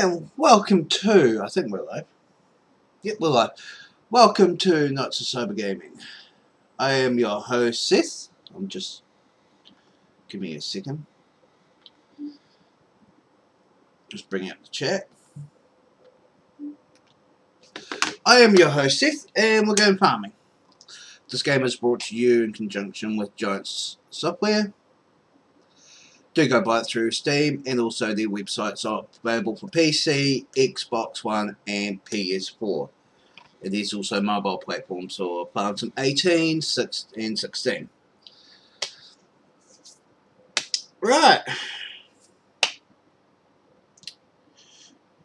And welcome to, I think we're live. Yep, we're live. Welcome to Not So Sober Gaming. I am your host, Seth. Give me a second. Just bring up the chat. I am your host, Seth, and we're going farming. This game is brought to you in conjunction with Giants Software. Do go buy it through Steam, and also their websites are available for PC, Xbox One, and PS4. It is also mobile platforms for Phantom 18, 6, and 16. Right.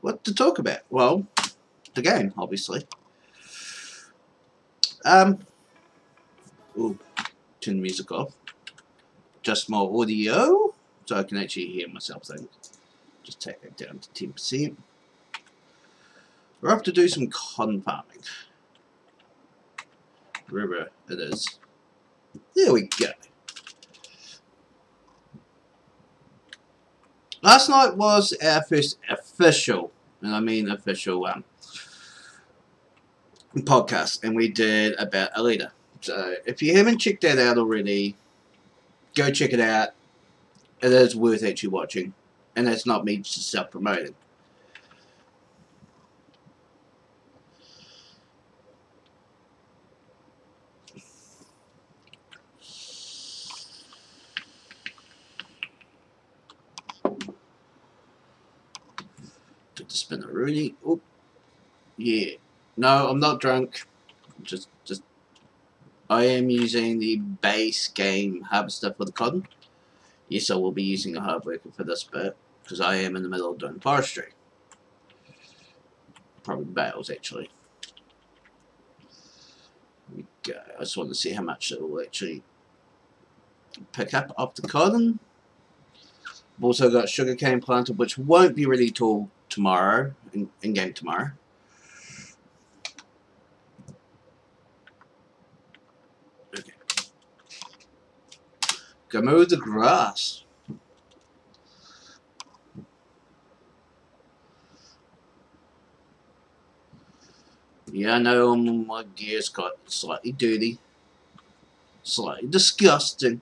What to talk about? Well, the game, obviously. Ooh, turn the music off. Just more audio, so I can actually hear myself think. Just take that down to 10%. We're off to do some cotton farming. Wherever it is. There we go. Last night was our first official, and I mean official, podcast, and we did about a litre. So if you haven't checked that out already, go check it out. It is worth actually watching, and that's not me just self-promoting. Took the spinner Rooney. Oop. Yeah. No, I'm not drunk. Just I am using the base game harvester for the cotton. Yes, I will be using a hard worker for this bit, because I am in the middle of doing forestry. Probably bales, actually. There we go. I just want to see how much it will actually pick up off the cotton. I've also got sugarcane planted, which won't be ready till tomorrow, in game tomorrow. Okay. Go mow the grass. Yeah, I know my gear's got slightly dirty. Slightly disgusting.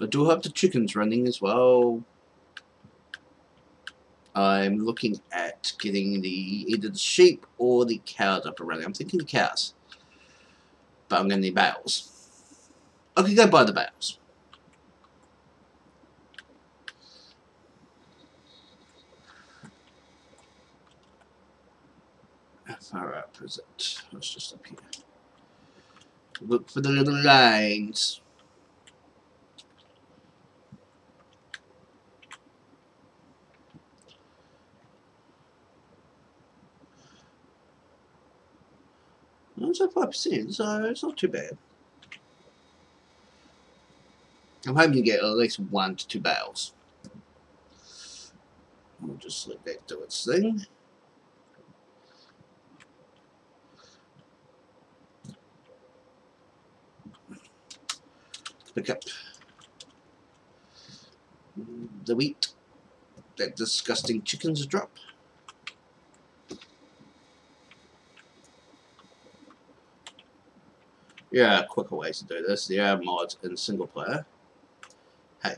I do have the chickens running as well. I'm looking at getting either the sheep or the cows up and running. I'm thinking the cows. But I'm going to need bales. I could go buy the bales. How far up is it? It's just up here. Look for the little lines. It's at 5%, so it's not too bad. I'm hoping you get at least 1 to 2 bales. We'll just let that do its thing. Pick up the wheat that disgusting chickens drop. Yeah, quicker ways to do this. There are mods in single player. Hey.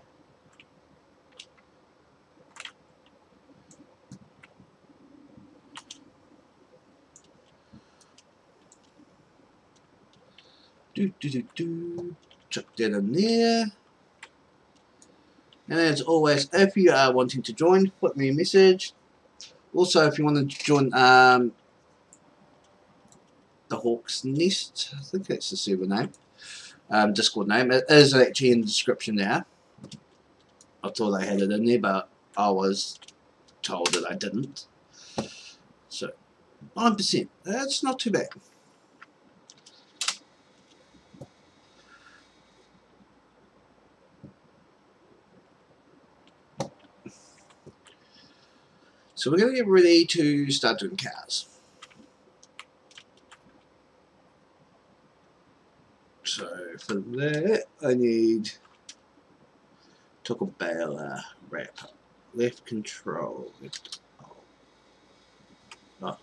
Chuck that in there. And as always, if you are wanting to join, put me a message. Also, if you want to join the Hawk's Nest, I think that's the server name, Discord name. It is actually in the description there. I thought I had it in there, but I was told that I didn't. So, 9%. That's not too bad. So we're going to get ready to start doing cars. So for that I need took a baler, Wrap. Left control. Left. Oh.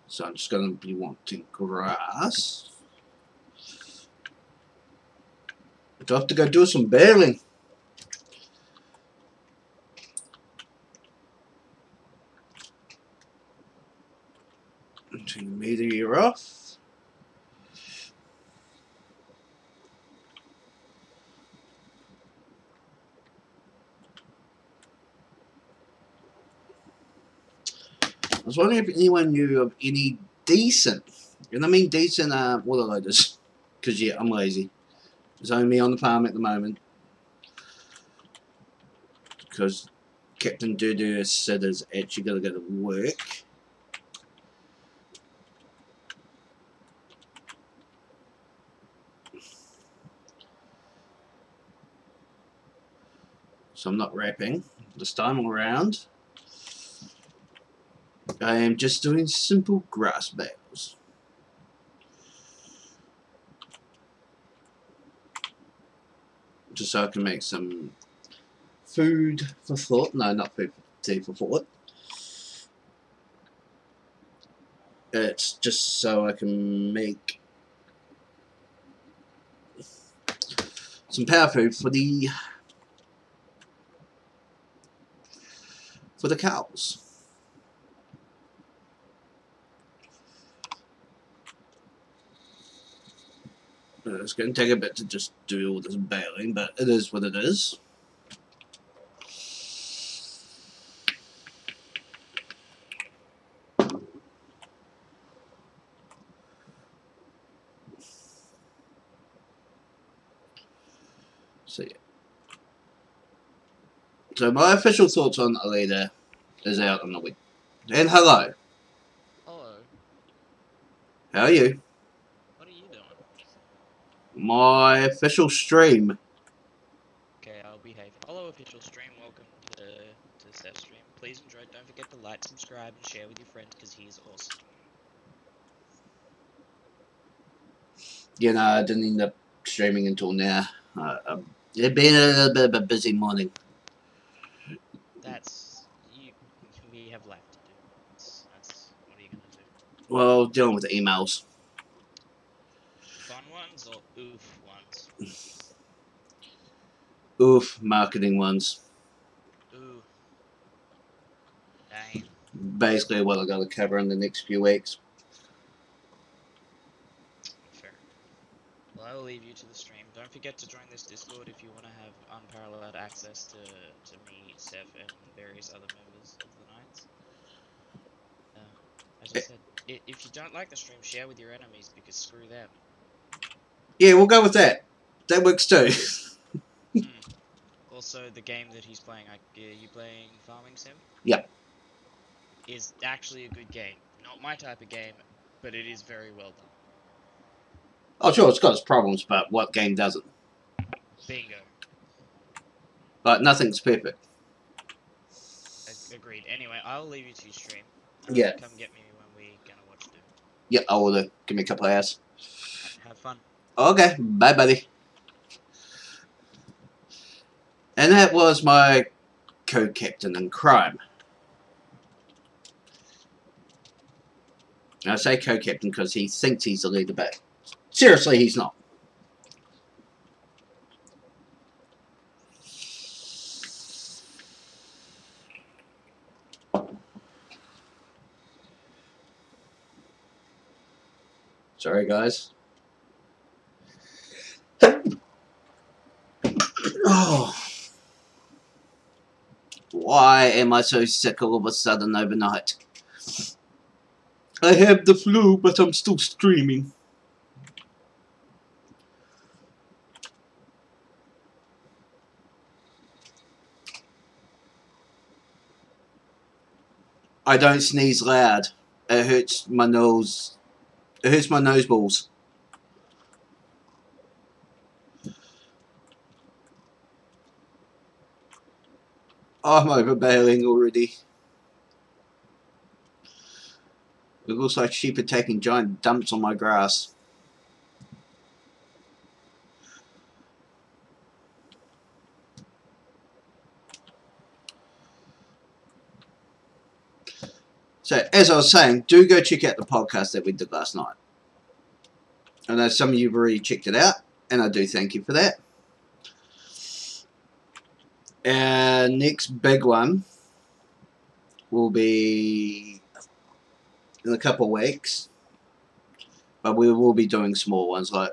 So I'm just going to be wanting grass. Do I have to go do some baling? Turn the meter gear off. I was wondering if anyone knew of any decent, and I mean decent water loaders, because yeah, I'm lazy. There's only me on the farm at the moment, because Captain Doo-Doo said is actually got to go to work. So I'm not wrapping this time around. I am just doing simple grass bales. Just so I can make some food for thought. No, not food for thought. It's just so I can make some power food for the cows. It's going to take a bit to just do all this baling, but it is what it is. So yeah. So my official thoughts on Alita is out on the week. And hello. Hello. How are you? What are you doing? My official stream. Okay, I'll behave. Hello, official stream. Welcome to Seth's stream. Please enjoy. Don't forget to like, subscribe, and share with your friends because he's awesome. You know, I didn't end up streaming until now. It's been a little bit of a busy morning. We have life to do. That's what are you gonna do? Well, dealing with the emails. Fun ones or oof ones? Oof, marketing ones. Ooh. Damn. Basically what I got to cover in the next few weeks. Fair. Well, I will leave you to the stream. Don't forget to join this Discord if you want to have unparalleled access to me, Seth, and various other members of the Knights. As I said, if you don't like the stream, share with your enemies because screw them. Yeah, we'll go with that. That works too. Also, the game that he's playing, you playing Farming Sim? Yep. Is actually a good game. Not my type of game, but it is very well done. Oh, sure, it's got its problems, but what game doesn't? Bingo. But nothing's perfect. Agreed. Anyway, I'll leave you to stream. Yeah. Come get me when we gonna watch Doom. Yep, I will do. Give me a couple of hours. Have fun. Okay, bye, buddy. And that was my co-captain in crime. I say co-captain because he thinks he's the leader, but seriously, he's not. Sorry, guys. Oh. Why am I so sick all of a sudden overnight? I have the flu, but I'm still streaming. I don't sneeze loud. It hurts my nose. It hurts my nose balls. I'm overbailing already. It looks like sheep are taking giant dumps on my grass. So, as I was saying, do go check out the podcast that we did last night. I know some of you have already checked it out, and I do thank you for that. Our next big one will be in a couple of weeks, but we will be doing small ones. Like,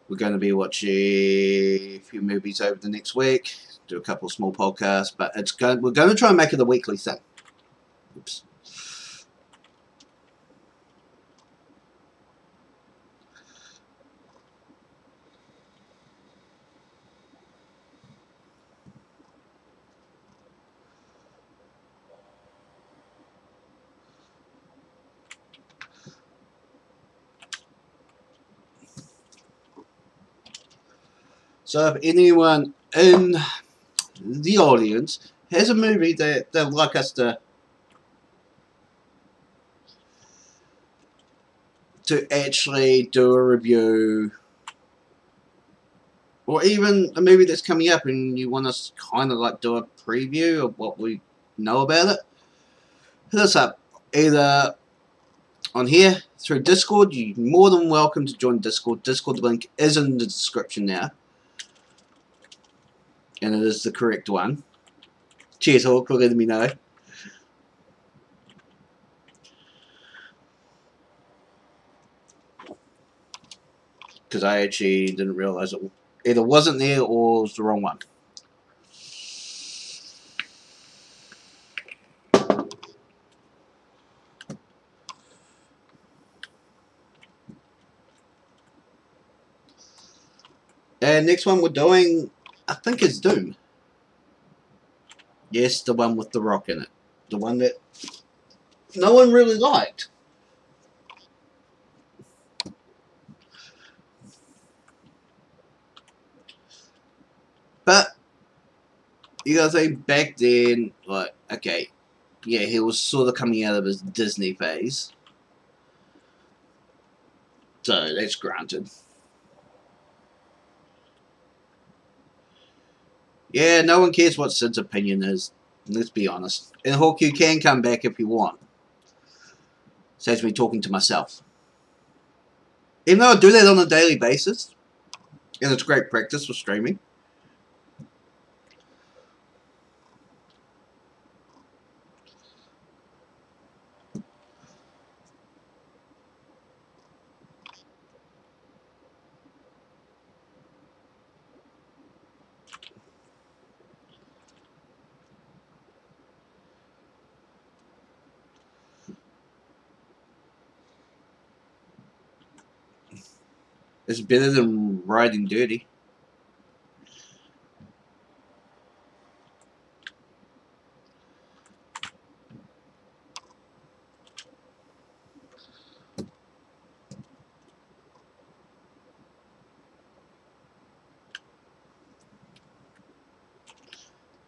we're going to be watching a few movies over the next week, do a couple of small podcasts, but we're going to try and make it a weekly thing. Oops. So if anyone in the audience has a movie that they'd like us to actually do a review, or even a movie that's coming up and you want us to kind of like do a preview of what we know about it, hit us up either on here through Discord. You're more than welcome to join Discord. Discord link is in the description now, and it is the correct one. Cheers, Hawk, for letting me know. Because I actually didn't realise it either wasn't there or was the wrong one. And next one we're doing, I think, is Doom. Yes, the one with the rock in it. The one that no one really liked. But you gotta think, back then, like, okay, yeah, he was sort of coming out of his Disney phase. So that's granted. Yeah, no one cares what Sid's opinion is. Let's be honest. And Hawk, you can come back if you want. Saves me talking to myself. Even though I do that on a daily basis, and it's great practice for streaming. It's better than riding dirty.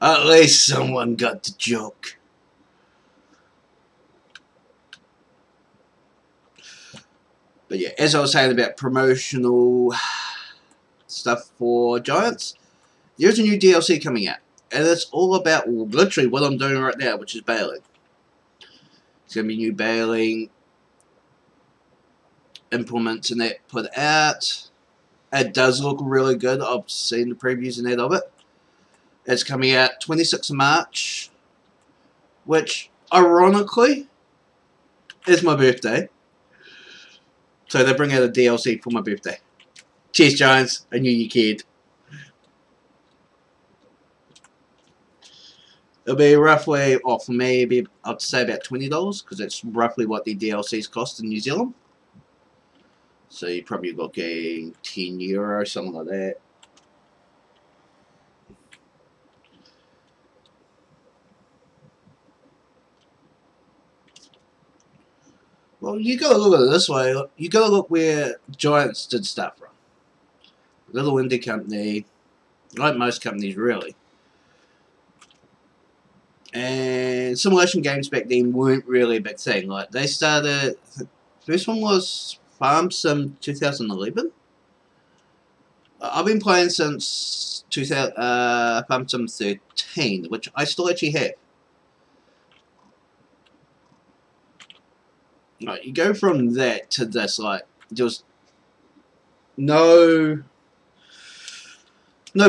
At least someone got the joke. But yeah, as I was saying about promotional stuff for Giants, there's a new DLC coming out. And it's all about literally what I'm doing right now, which is bailing. It's going to be new bailing implements and that put out. It does look really good. I've seen the previews and that of it. It's coming out 26th of March, which, ironically, is my birthday. So they bring out a DLC for my birthday. Cheers, Giants. I knew you cared. It'll be roughly, for me, I'd say about $20, because that's roughly what the DLCs cost in New Zealand. So you're probably looking €10, something like that. Well, you gotta look at it this way. You gotta look where Giants did stuff from. Little indie company, like most companies, really. And simulation games back then weren't really a big thing. Like, they started, the first one was Farm Sim 2011. I've been playing since Farm Sim 13, which I still actually have. Like, you go from that to this, like, just no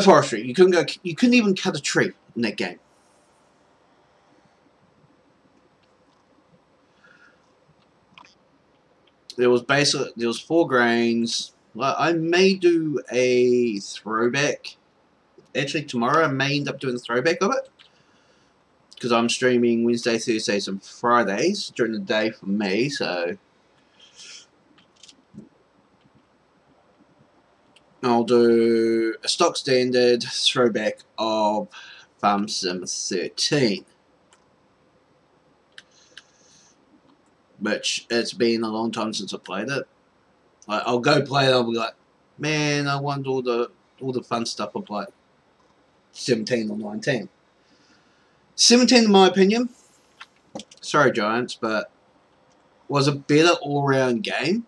forestry. You couldn't even cut a tree in that game. There was 4 grains. Like, I may do a throwback. Actually, tomorrow I may end up doing a throwback of it. Because I'm streaming Wednesday, Thursdays, and Fridays during the day for me, so I'll do a stock standard throwback of Farm Sim 13. Which, it's been a long time since I played it. Like, I'll go play it, I'll be like, man, I want all the fun stuff of like 17 or 19. 17, in my opinion, sorry Giants, but was a better all-round game.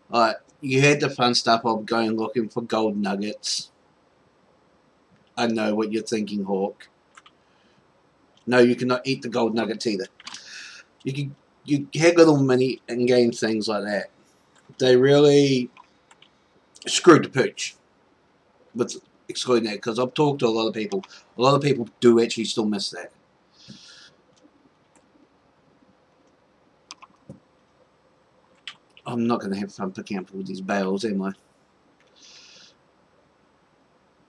Like, you had the fun stuff of going looking for gold nuggets. I know what you're thinking, Hawk. No, you cannot eat the gold nuggets either. You had little mini in-game things like that. They really screwed the pooch with excluding that, because I've talked to a lot of people. A lot of people do actually still miss that. I'm not going to have fun picking up all these bales, am I?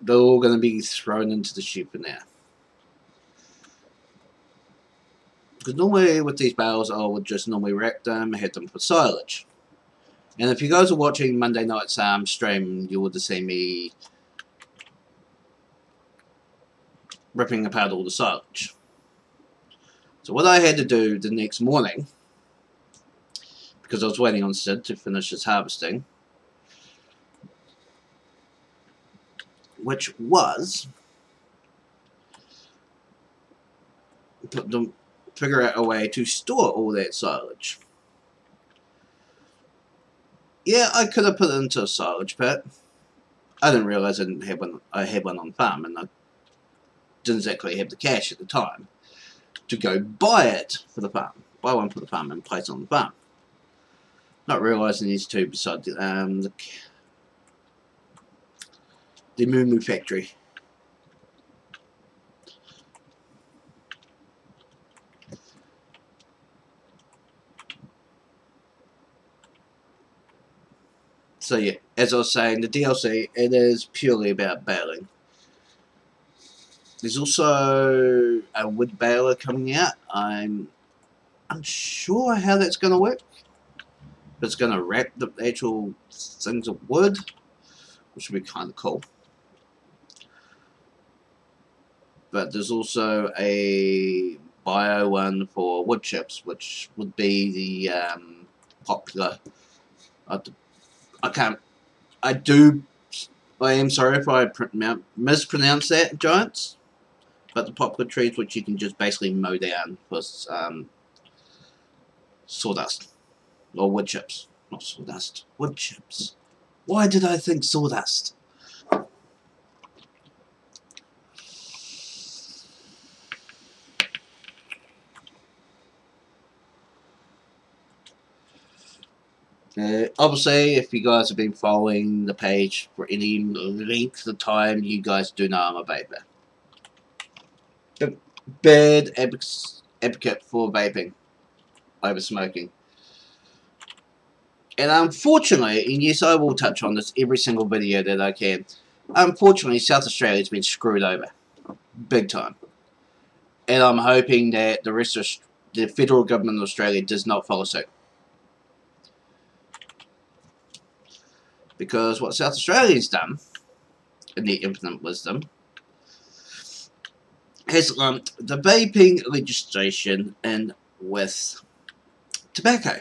They're all going to be thrown into the chute for now. Because normally with these bales, I would just normally rack them, hit them for silage. And if you guys are watching Monday night's stream, you would have seen me ripping apart all the silage. So what I had to do the next morning, because I was waiting on Sid to finish his harvesting, which was figure out a way to store all that silage. Yeah, I could have put it into a silage pit. I didn't realise I didn't have one. I had one on farm, and I didn't exactly have the cash at the time to go buy it for the farm. Buy one for the farm and place it on the farm. Not realising these two beside the Moo Moo factory. So yeah, as I was saying, the DLC, it is purely about baling. There's also a wood baler coming out. I'm unsure how that's going to work. If it's going to wrap the actual things of wood, which would be kind of cool. But there's also a bio one for wood chips, which would be the popular. I am sorry if I mispronounce that, Giants. But the popular trees, which you can just basically mow down for sawdust. Or wood chips. Not sawdust. Wood chips. Why did I think sawdust? Obviously, if you guys have been following the page for any length of time, you guys do know I'm a vapor. A bad advocate for vaping over smoking. And unfortunately, and yes, I will touch on this every single video that I can, unfortunately, South Australia's been screwed over. Big time. And I'm hoping that the rest of the federal government of Australia does not follow suit. Because what South Australia's done, in their infinite wisdom, has lumped the vaping legislation in with tobacco.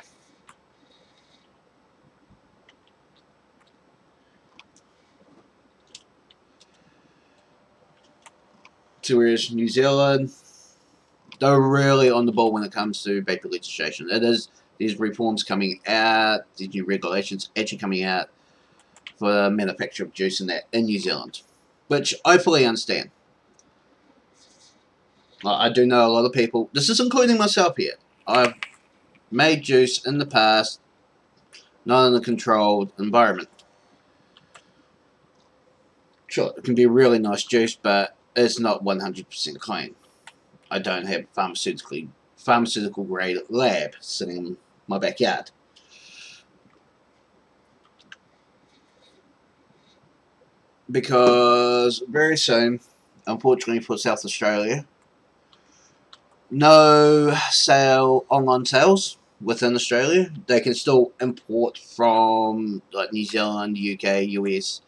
So whereas New Zealand, they're really on the ball when it comes to vaping legislation. It is, these reforms coming out, these new regulations actually coming out for the manufacture of juice and that in New Zealand, which I fully understand. I do know a lot of people, this is including myself here, I've made juice in the past, not in a controlled environment. Sure, it can be really nice juice, but it's not 100% clean. I don't have pharmaceutical grade lab sitting in my backyard. Because very soon, unfortunately for South Australia, no online sales within Australia. They can still import from like New Zealand, UK, US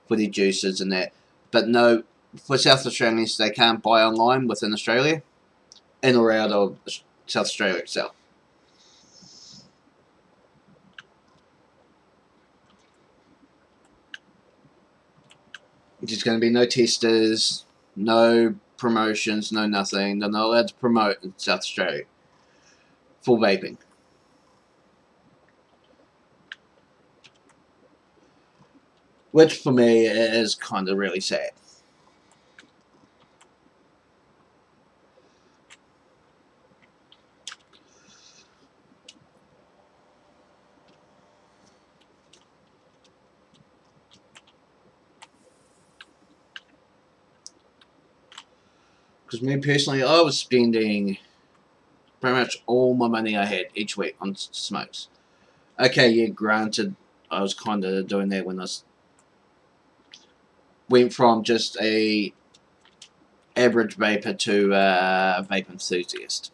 for their juices and that, but no, for South Australians they can't buy online within Australia, in or out of South Australia itself. There's going to be no testers, no promotions, no nothing. They're not allowed to promote in South Australia for vaping. Which for me is kind of really sad. Because me personally, I was spending pretty much all my money I had each week on smokes. Okay, yeah, granted, I was kind of doing that when I went from just a average vapor to a vape enthusiast,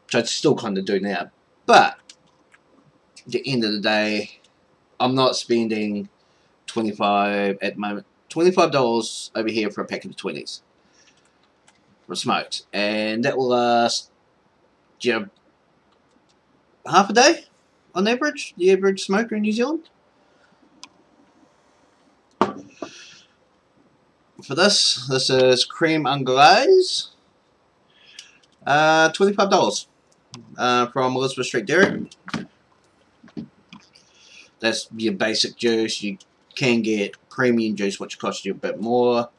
which I still kind of do now. But at the end of the day, I'm not spending $25 at the moment. $25 over here for a packet of 20s for smokes, and that will last half a day on average. The average smoker in New Zealand. For this is cream anglaise. $25 from Elizabeth Street Dairy. That's your basic juice. You can get premium juice, which costs you a bit more.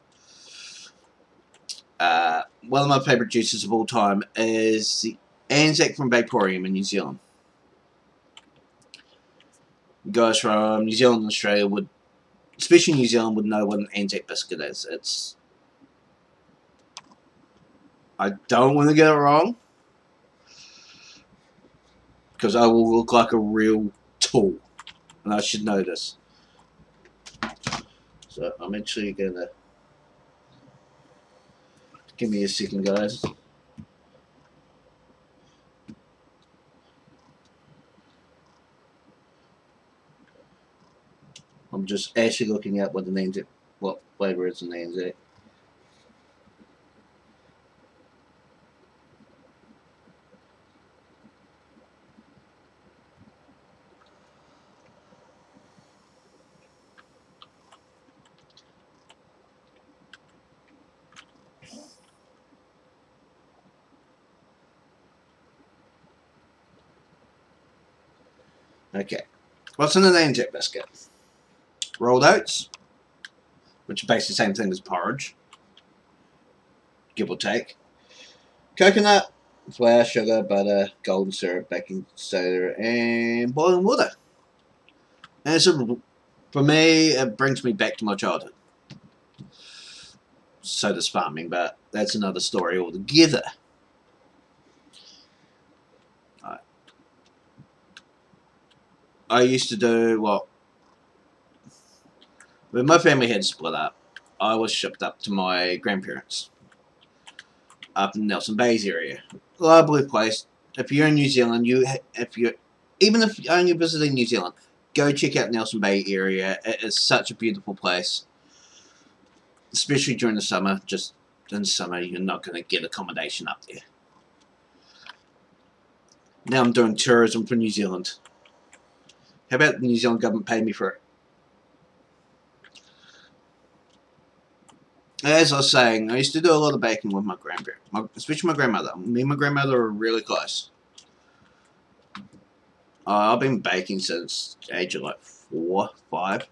One of my favourite juices of all time is the Anzac from Vaporium in New Zealand. Guys from New Zealand and Australia would, especially New Zealand, would know what an Anzac biscuit is. It's, I don't want to get it wrong, because I will look like a real tool, and I should know this. So I'm actually gonna, give me a second, guys. I'm just actually looking at what the Anzac, what flavour is in the Anzac. Okay, what's in an Anzac biscuit? Rolled oats, which are basically the same thing as porridge, give or take. Coconut, flour, sugar, butter, golden syrup, baking soda, and boiling water. And so, for me, it brings me back to my childhood. So does farming, but that's another story altogether. I used to do, well, when my family had split up, I was shipped up to my grandparents up in Nelson Bay's area. Lovely place. If you're in New Zealand, even if you're only visiting New Zealand, go check out Nelson Bay area. It is such a beautiful place, especially during the summer. Just in summer, you're not going to get accommodation up there. Now I'm doing tourism for New Zealand. How about the New Zealand government pay me for it? As I was saying, I used to do a lot of baking with my grandparents, especially my grandmother. Me and my grandmother are really close. I've been baking since the age of like 4, 5.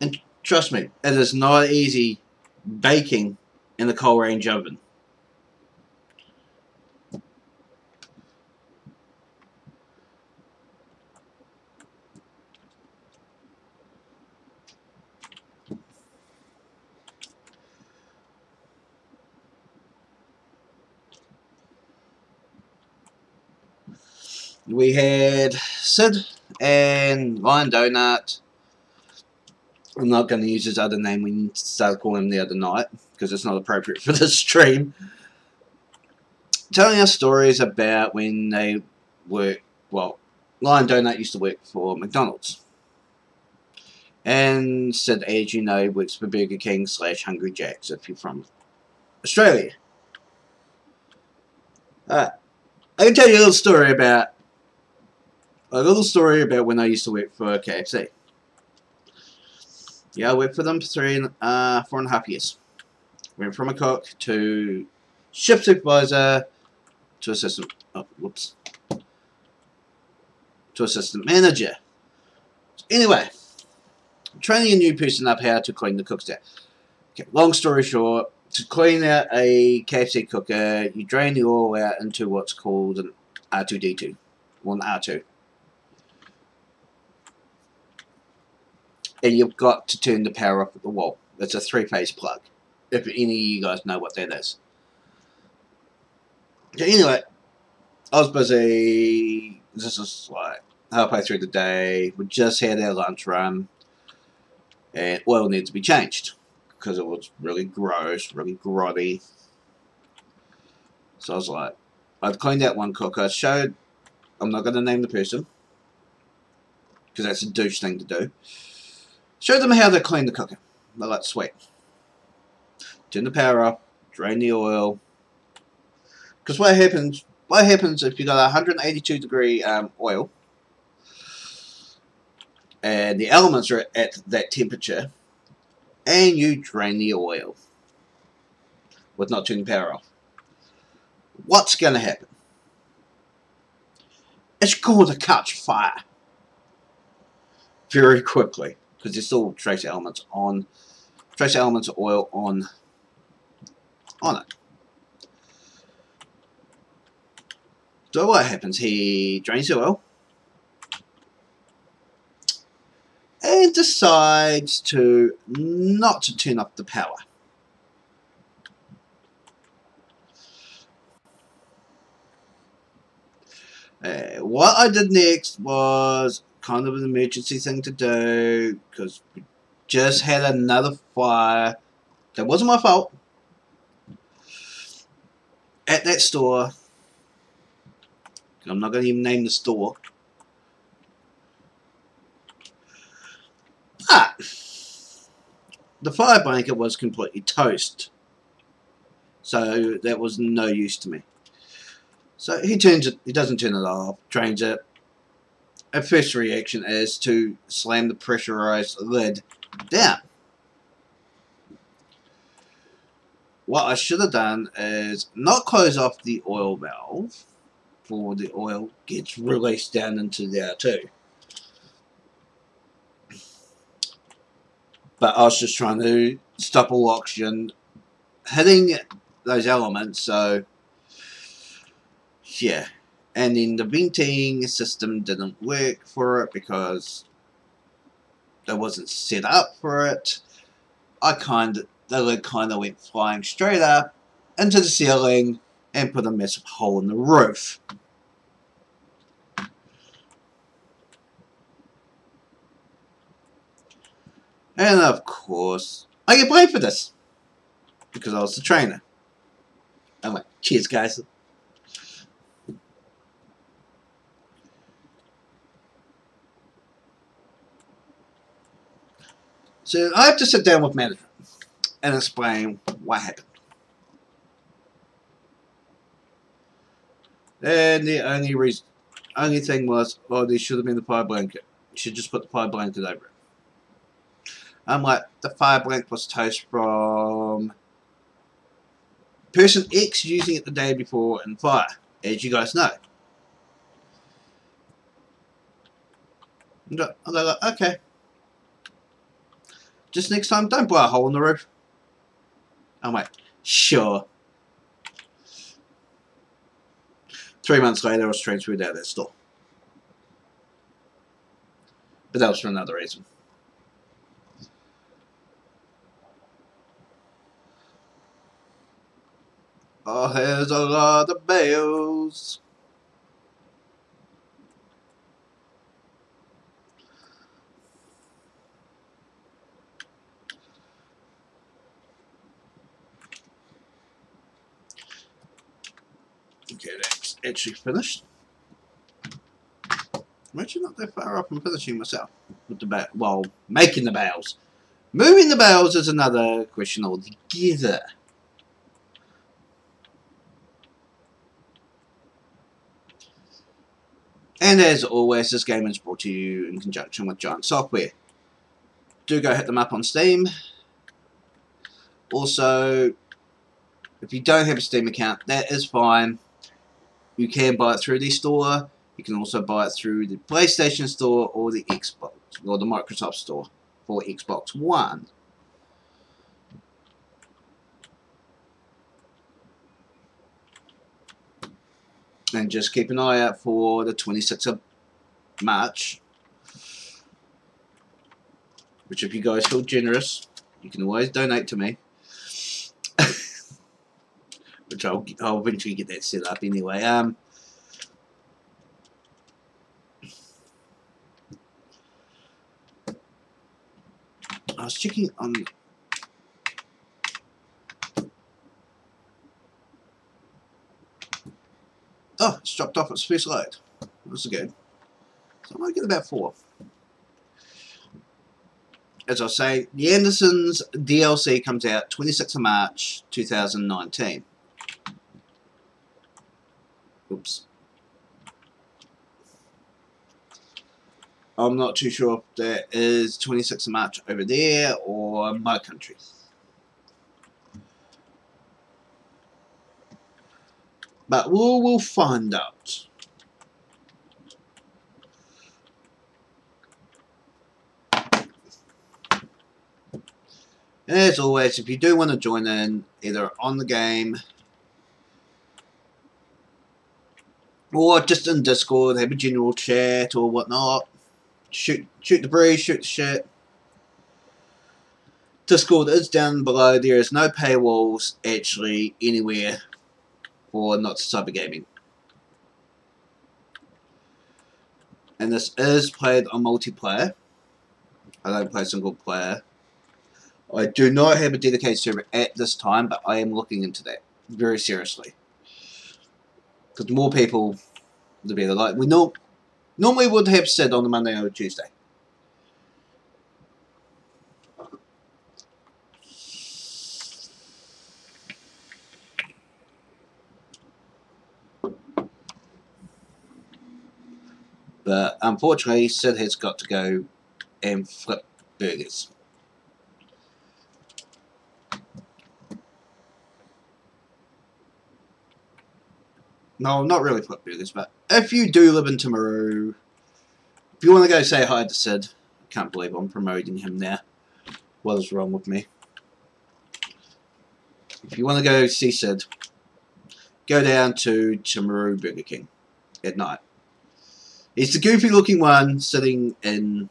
And trust me, it is not easy baking in the coal range oven. We had Sid and Lion Donut. I'm not going to use his other name. We started calling him the other night because it's not appropriate for this stream. Telling us stories about when they worked. Well, Lion Donut used to work for McDonald's, and Sid, as you know, works for Burger King / Hungry Jack's if you're from Australia. I can tell you a little story about when I used to work for KFC. Yeah, I worked for them for 4.5 years. Went from a cook to shift supervisor to assistant. Oh, whoops. To assistant manager. Anyway, training a new person up how to clean the cookstop. Okay, long story short, to clean out a KFC cooker, you drain the oil out into what's called an R2D2, or an R2. And you've got to turn the power off at the wall. It's a 3-phase plug, if any of you guys know what that is. Okay, anyway, I was busy. This is like halfway through the day. We just had our lunch run, and oil needed to be changed because it was really gross, really grotty. So I was like, I'd cleaned out one cooker. Showed, I'm not going to name the person because that's a douche thing to do. Showed them how to clean the cooker. They're like, sweet. Turn the power off, drain the oil. Because what happens if you got 182 degree oil and the elements are at that temperature and you drain the oil with not turning the power off? What's going to happen? It's going to catch fire very quickly because there's still trace elements of oil on it. So what happens? He drains the oil and decides to not to turn up the power. What I did next was kind of an emergency thing to do because we just had another fire. That wasn't my fault. At that store. I'm not going to even name the store. But the fire blanket was completely toast. So that was no use to me. So he doesn't turn it off, drains it. Our first reaction is to slam the pressurized lid down. What I should have done is not close off the oil valve before the oil gets released down into the R2. But I was just trying to stop all oxygen hitting those elements, so yeah. And then the venting system didn't work for it because it wasn't set up for it. The lid kind of went flying straight up into the ceiling and put a massive hole in the roof. And of course, I get blamed for this because I was the trainer. I'm like, cheers guys. So I have to sit down with management and explain what happened. And the only thing was, oh, there should have been the fire blanket. You should just put the fire blanket over it. I'm like, the fire blanket was toast from person X using it the day before in fire, as you guys know. And they're like, okay. Just next time, don't blow a hole in the roof. I'm like, Sure. 3 months later, I was transferred out of that store. But that was for another reason. Oh, there's a lot of bells. Okay, that's actually finished. I'm actually not that far up from finishing myself with the well, making the bales. Moving the bales is another question altogether. And as always, this game is brought to you in conjunction with Giant Software. Do go hit them up on Steam. Also, if you don't have a Steam account, that is fine. You can buy it through the store. You can also buy it through the PlayStation Store or the Xbox or the Microsoft Store for Xbox One. And just keep an eye out for the 26th of March. Which, if you guys feel generous, you can always donate to me. Which I'll eventually get that set up anyway. I was checking on. Oh, it's dropped off its first load. That's good. So I might get about 4. As I was saying, the Andersons DLC comes out 26th of March 2019. Oops. I'm not too sure if that is 26th of March over there or my country. But we'll find out. And as always, if you do want to join in, either on the game or just in Discord, have a general chat or whatnot, shoot the breeze, shoot the shit. Discord is down below. There is no paywalls actually anywhere for Not Cyber Gaming. And this is played on multiplayer. I don't play single player. I do not have a dedicated server at this time, but I am looking into that very seriously. Because the more people, the better. Like we normally would have Sid on the Monday or Tuesday. But unfortunately, Sid has got to go and flip burgers. No, not really flip burgers, but if you do live in Timaru, if you want to go say hi to Sid, I can't believe I'm promoting him now. What is wrong with me? If you want to go see Sid, go down to Timaru Burger King at night. It's the goofy looking one sitting in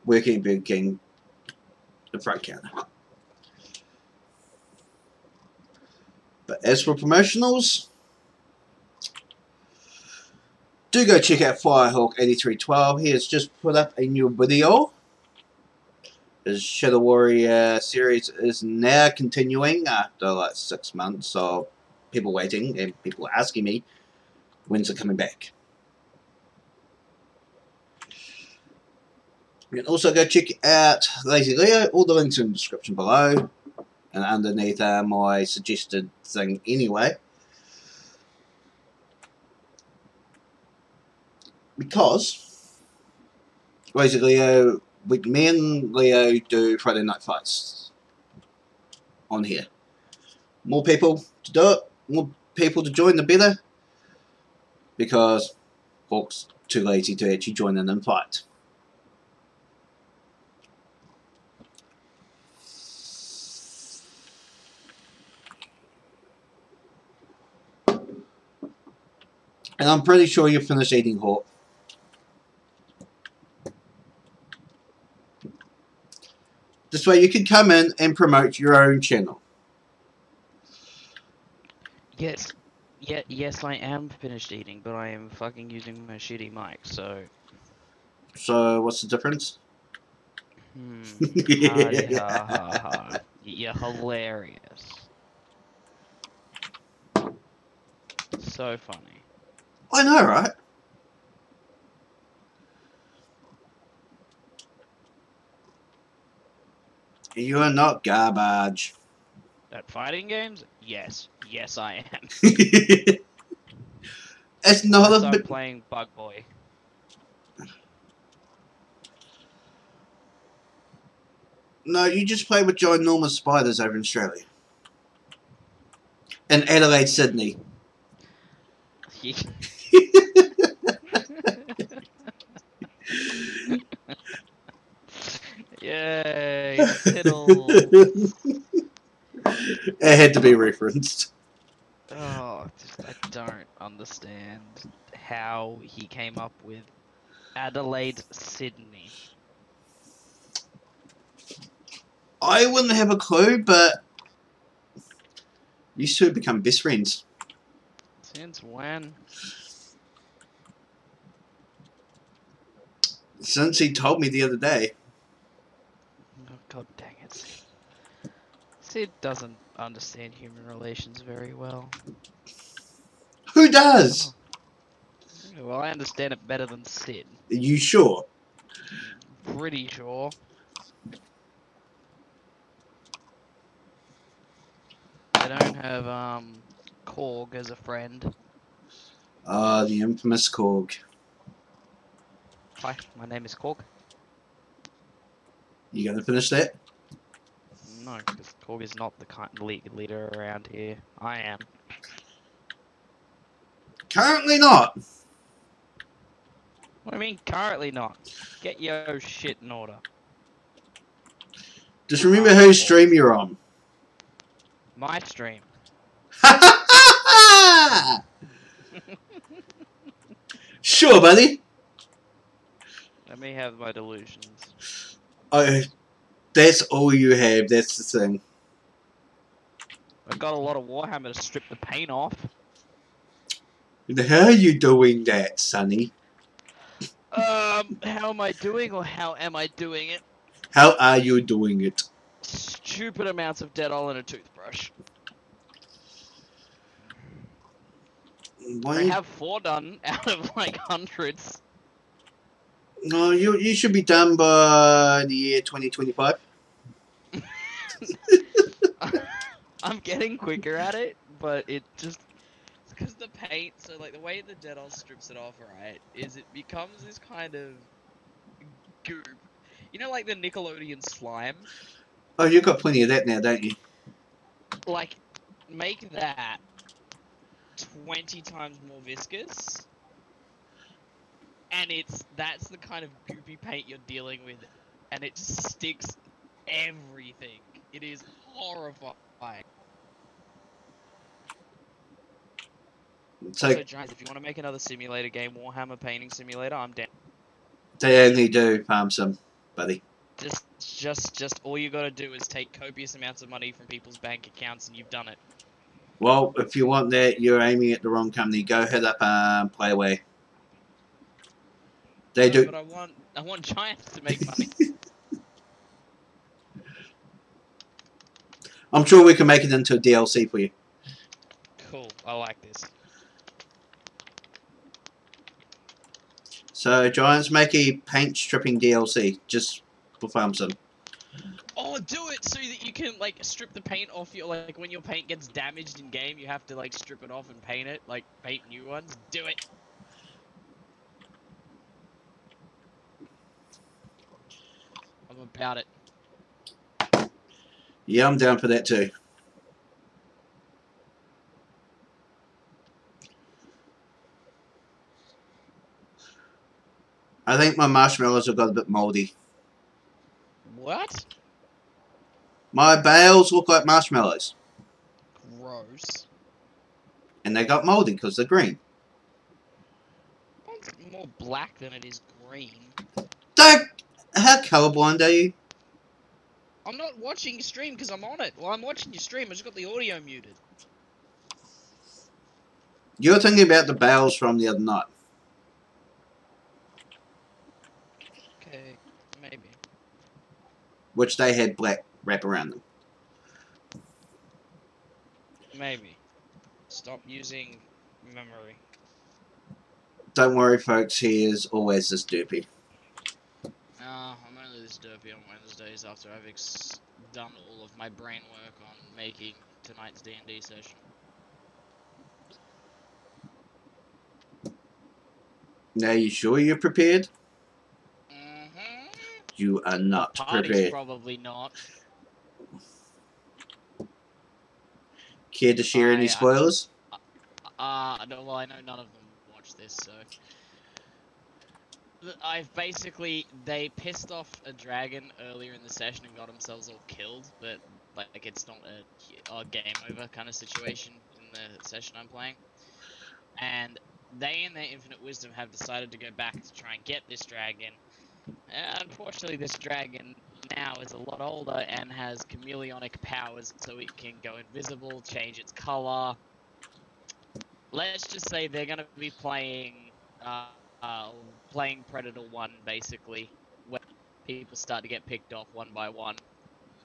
working at Burger King, the front counter. But as for promotionals, do go check out Firehawk8312. He has just put up a new video. His Shadow Warrior series is now continuing after like 6 months of people waiting and people asking me when's it coming back. You can also go check out Lazy Leo. All the links are in the description below and underneath my suggested thing anyway. Because Lazy Leo, me and Leo do Friday night fights on here. More people to do it, more people to join the better. Because Hawk's too lazy to actually join in and fight. And I'm pretty sure you finished eating Hawk. This way you can come in and promote your own channel. Yes. Yeah, yes, I am finished eating, but I am fucking using my shitty mic, so... So, what's the difference? Hardy ha ha ha. You're hilarious. So funny. I know, right? You are not garbage. At fighting games? Yes. Yes, I am. It's not Unless a I'm bit. playing Bug Boy. No, you just play with ginormous spiders over in Australia. In Adelaide, Sydney. Yay, tiddles. It had to be referenced. Oh, I don't understand how he came up with Adelaide, Sydney. I wouldn't have a clue, but you two become best friends. Since when? Since he told me the other day. Oh, God dang it, Sid. Sid doesn't understand human relations very well. Who does? Oh. Well, I understand it better than Sid. Are you sure? Pretty sure. I don't have, Korg as a friend. The infamous Korg. Hi, my name is Korg. You gonna finish that? No, because Korg is not the kind of leader around here. I am. Currently not. What do you mean, currently not? Get your shit in order. Just remember whose stream you're on. My stream. Sure, buddy. Let me have my delusions. Oh, that's all you have. That's the thing. I've got a lot of Warhammer to strip the paint off. How are you doing that, Sonny? How am I doing, or how am I doing it? How are you doing it? Stupid amounts of Dettol and a toothbrush. Why? I have 4 done out of like hundreds. No, you should be done by the year 2025. I'm getting quicker at it, but it just... Because the paint, so like the way the Dettol strips it off, right, is it becomes this kind of goop. You know, like the Nickelodeon slime? Oh, you've got plenty of that now, don't you? Like, make that 20 times more viscous, and that's the kind of goopy paint you're dealing with, and it just sticks everything. It is horrifying. So, Also, Giants, if you want to make another simulator game, Warhammer Painting Simulator, I'm down. they only do farm sim, buddy. Just all you gotta do is take copious amounts of money from people's bank accounts, and you've done it. Well, if you want that, you're aiming at the wrong company. Go hit up Playaway. They do. But I want Giants to make money. I'm sure we can make it into a DLC for you. Cool, I like this. So, Giants, make a paint stripping DLC just for farm sim. Oh, do it so that you can like strip the paint off your like when your paint gets damaged in game, you have to like strip it off and paint it, like paint new ones. Do it. I'm about it. Yeah, I'm down for that too. I think my marshmallows have got a bit mouldy. What? My bales look like marshmallows. Gross. And they got mouldy because they're green. more black than it is green. How colorblind are you? I'm not watching your stream because I'm on it. Well, I'm watching your stream. I just got the audio muted. You're thinking about the bales from the other night. Okay, maybe. Which they had black wrap around them. Maybe. Stop using memory. Don't worry, folks. He is always this doopy. I'm only this derpy on Wednesdays after I've done all of my brain work on making tonight's D&D session. Now, you sure you're prepared? Mm-hmm. You are not Party's prepared. probably not. Care to share any spoilers? No, well, I know none of them watch this, so... They pissed off a dragon earlier in the session and got themselves all killed, but, like, it's not a game over kind of situation in the session I'm playing. And they, in their infinite wisdom, have decided to go back to try and get this dragon. Unfortunately, this dragon now is a lot older and has chameleonic powers, so it can go invisible, change its color. Let's just say they're going to be playing Predator 1, basically, where people start to get picked off one by one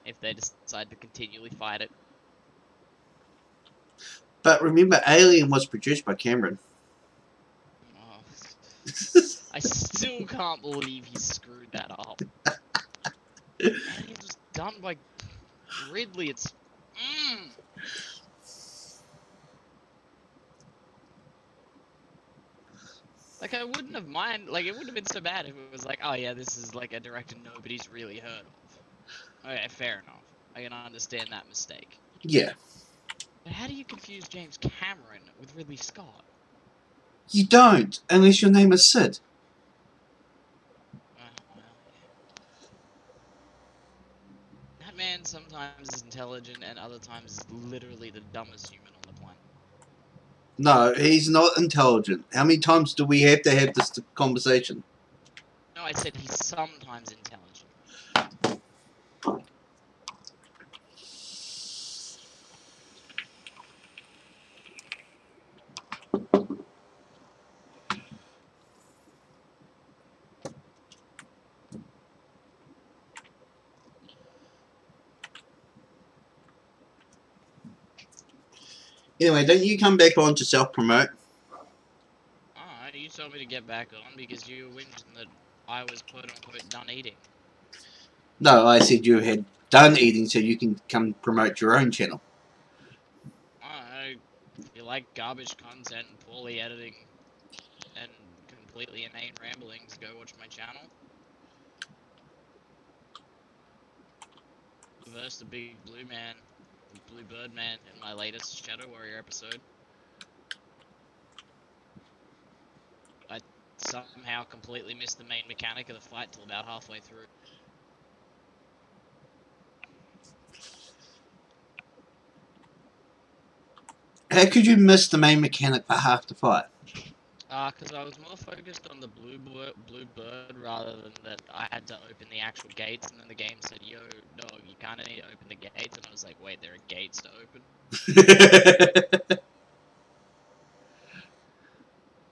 if they decide to continually fight it. But remember, Alien was produced by Cameron. Oh. I still can't believe he screwed that up. And it was done by Ridley. It's... Like, I wouldn't have like, it wouldn't have been so bad if it was like, oh yeah, this is like a director nobody's really heard of. Okay, fair enough. I can understand that mistake. Yeah. But how do you confuse James Cameron with Ridley Scott? You don't, unless your name is Sid. Well, that man sometimes is intelligent and other times is literally the dumbest human on the planet. No, he's not intelligent. How many times do we have to have this conversation? No, I said he's sometimes intelligent. Anyway, don't you come back on to self-promote? Alright, you told me to get back on because you were whinging that I was quote-unquote done eating. No, I said you had done eating so you can come promote your own channel. If you like garbage content and poorly editing and completely inane ramblings, go watch my channel. Versus the big blue man, the blue bird man in my latest Shadow Warrior episode. I somehow completely missed the main mechanic of the fight till about halfway through. How could you miss the main mechanic for half the fight? Because I was more focused on the blue bird rather than that I had to open the actual gates, and then the game said, yo, no, you kinda need to open the gates, and I was like, wait, there are gates to open?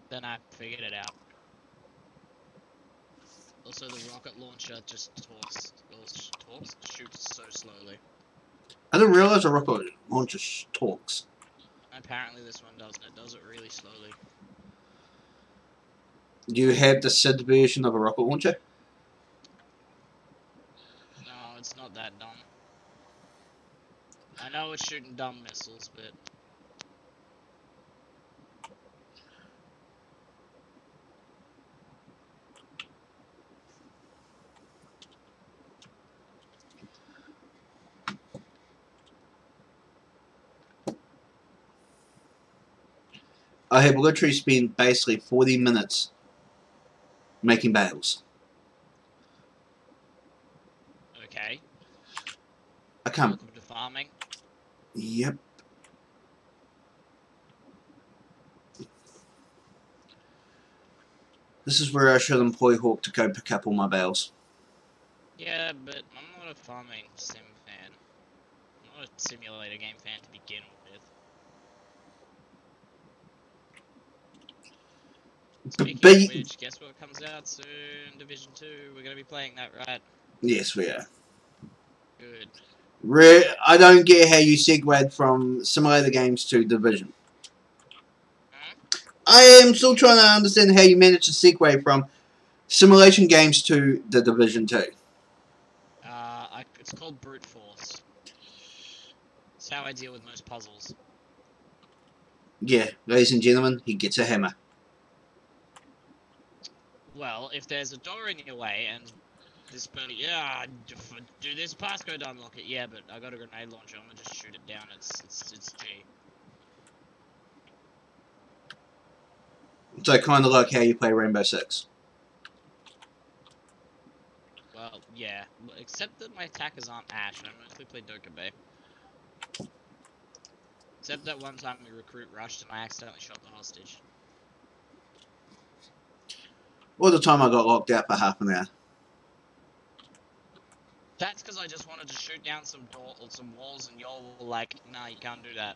Then I figured it out. Also, the rocket launcher just shoots so slowly. I didn't realize a rocket launcher talks. Apparently this one doesn't, it does it really slowly. Do you have the Sid version of a rocket launcher? No, it's not that dumb. I know it's shooting dumb missiles, but... I have literally spent basically 40 minutes making bales. Okay. I can't... Welcome to farming. Yep. This is where I should employ Hawk to go pick up all my bales. Yeah, but I'm not a farming sim fan. I'm not a simulator game fan to begin with. Speaking of which, guess what comes out soon? Division 2. We're gonna be playing that, right? Yes, we are. Good. I don't get how you segued from simulator games to Division. I am still trying to understand how you managed to segue from simulation games to the Division 2. It's called brute force. It's how I deal with most puzzles. Yeah, ladies and gentlemen, he gets a hammer. Well, if there's a door in your way and this buddy, yeah, do this passcode to unlock it. Yeah, but I got a grenade launcher. I'm gonna just shoot it down. It's G. So kind of like how you play Rainbow Six. Well, yeah, except that my attackers aren't Ash, and I mostly play Dokkaebi. Except that one time we recruit rushed and I accidentally shot the hostage. Or the time I got locked out for half an hour. That's because I just wanted to shoot down some walls, and y'all were like, "Nah, you can't do that."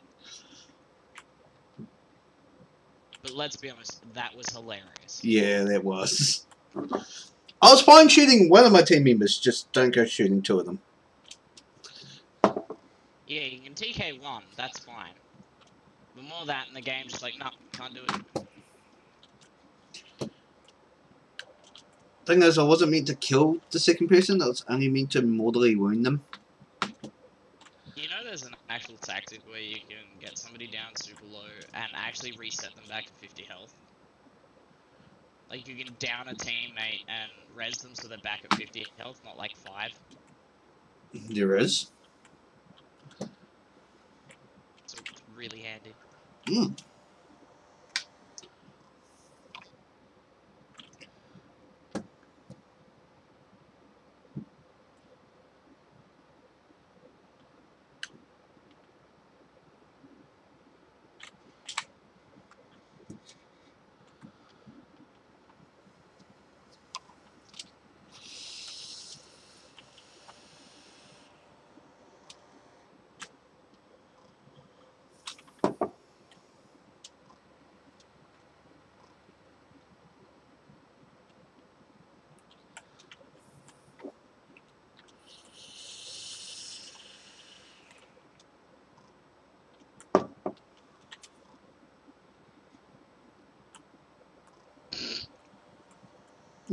But let's be honest, that was hilarious. Yeah, that was. I was fine shooting one of my team members, just don't go shooting two of them. Yeah, you can TK one, that's fine. But more of that in the game, just like, nah, can't do it. Thing is, I wasn't meant to kill the second person, I was only meant to mortally wound them. You know there's an actual tactic where you can get somebody down super low and actually reset them back to 50 health? Like, you can down a teammate and res them so they're back at 50 health, not like 5. There is. So it's really handy. Mm.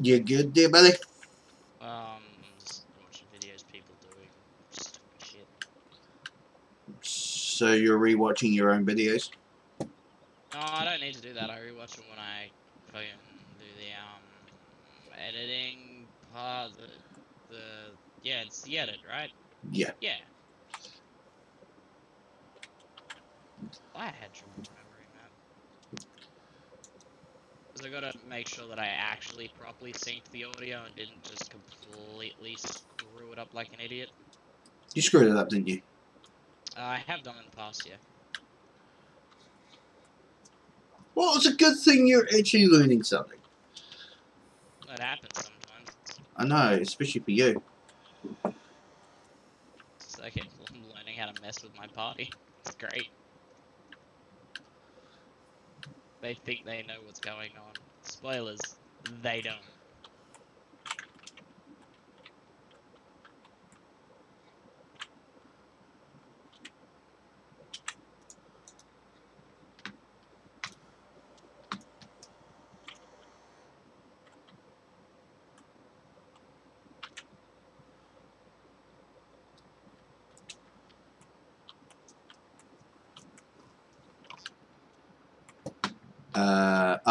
You good there, buddy? Just watching videos people doing stupid shit. So you're rewatching your own videos? No, I don't need to do that. I rewatch them when I fucking do the editing part. Yeah, it's the edit, right? Yeah. Yeah. I had trouble remembering that. Because I gotta make sure that I actually properly synced the audio and didn't just completely screw it up like an idiot. You screwed it up, didn't you? I have done in the past, yeah. Well, it's a good thing you're actually learning something. That happens sometimes. I know, especially for you. It's like I'm learning how to mess with my party. It's great. They think they know what's going on. Spoilers, they don't.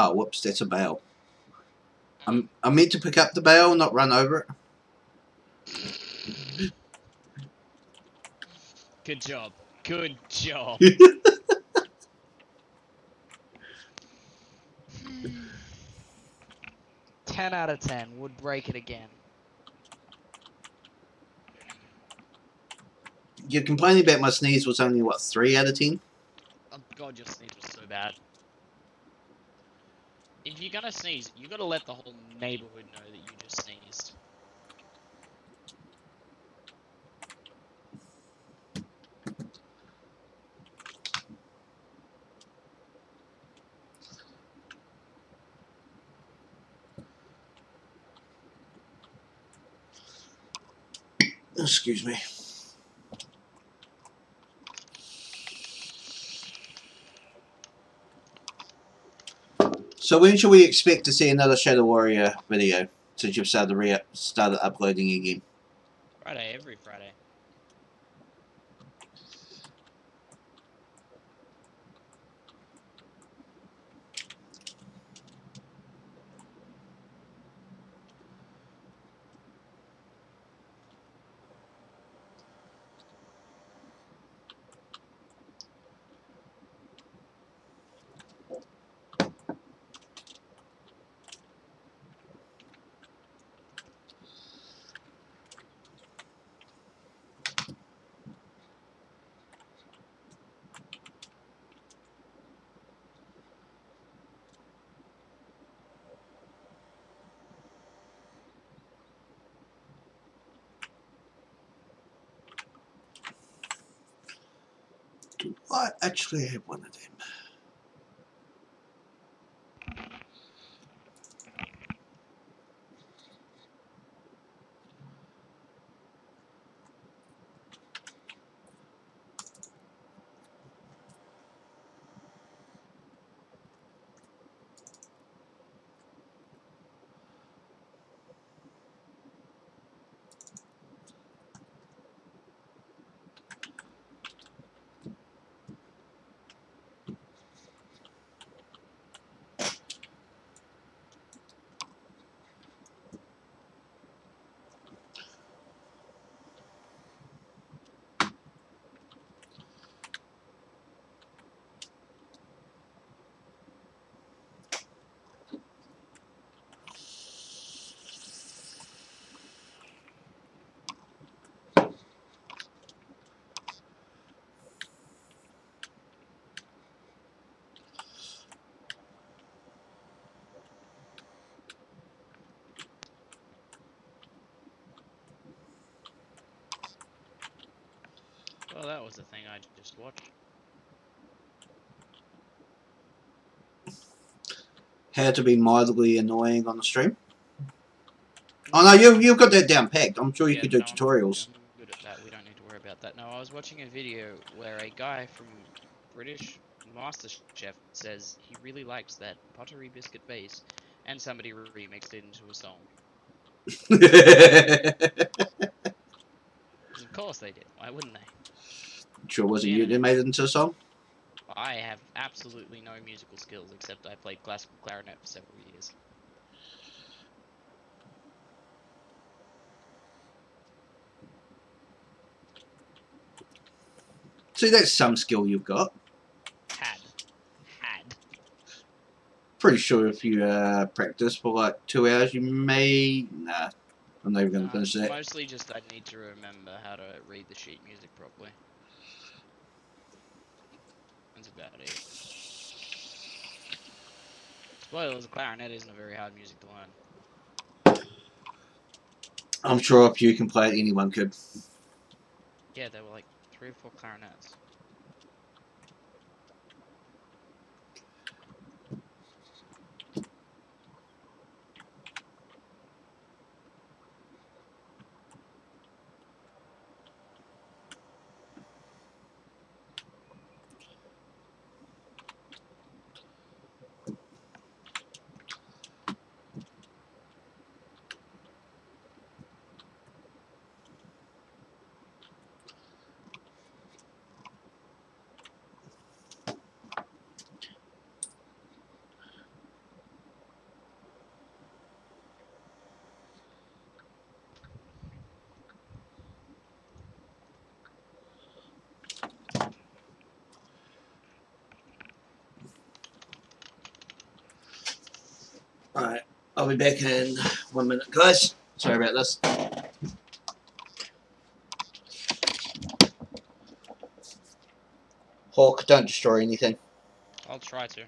Oh, whoops, that's a bale. I'm meant to pick up the bale, not run over it. Good job. Good job. 10 out of 10. Would break it again. You're complaining about my sneeze was only, what, 3 out of 10? Oh god, your sneeze was so bad. If you're gonna sneeze, you gotta let the whole neighborhood know that you just sneezed. Excuse me. So when should we expect to see another Shadow Warrior video? Since you've started uploading again. Friday, every Friday. Do I actually have one of them? Well, that was the thing I just watched. How to be mildly annoying on the stream? Oh no, you've got that down packed. I'm sure you could do tutorials. I'm good at that. We don't need to worry about that. No, I was watching a video where a guy from British MasterChef says he really likes that pottery biscuit base, and somebody remixed it into a song. Of course they did. Why wouldn't they? Sure wasn't you that made it into a song? I have absolutely no musical skills, except I played classical clarinet for several years. See, that's some skill you've got. Had. Pretty sure if you practice for like 2 hours, you may... Nah, I'm not even going to finish that. Mostly just I need to remember how to read the sheet music properly. That's about it. Spoilers, clarinet isn't a very hard music to learn. I'm sure if you can play it, anyone could. Yeah, there were like 3 or 4 clarinets. Alright, I'll be back in 1 minute, guys. Sorry about this. Hawk, don't destroy anything. I'll try to.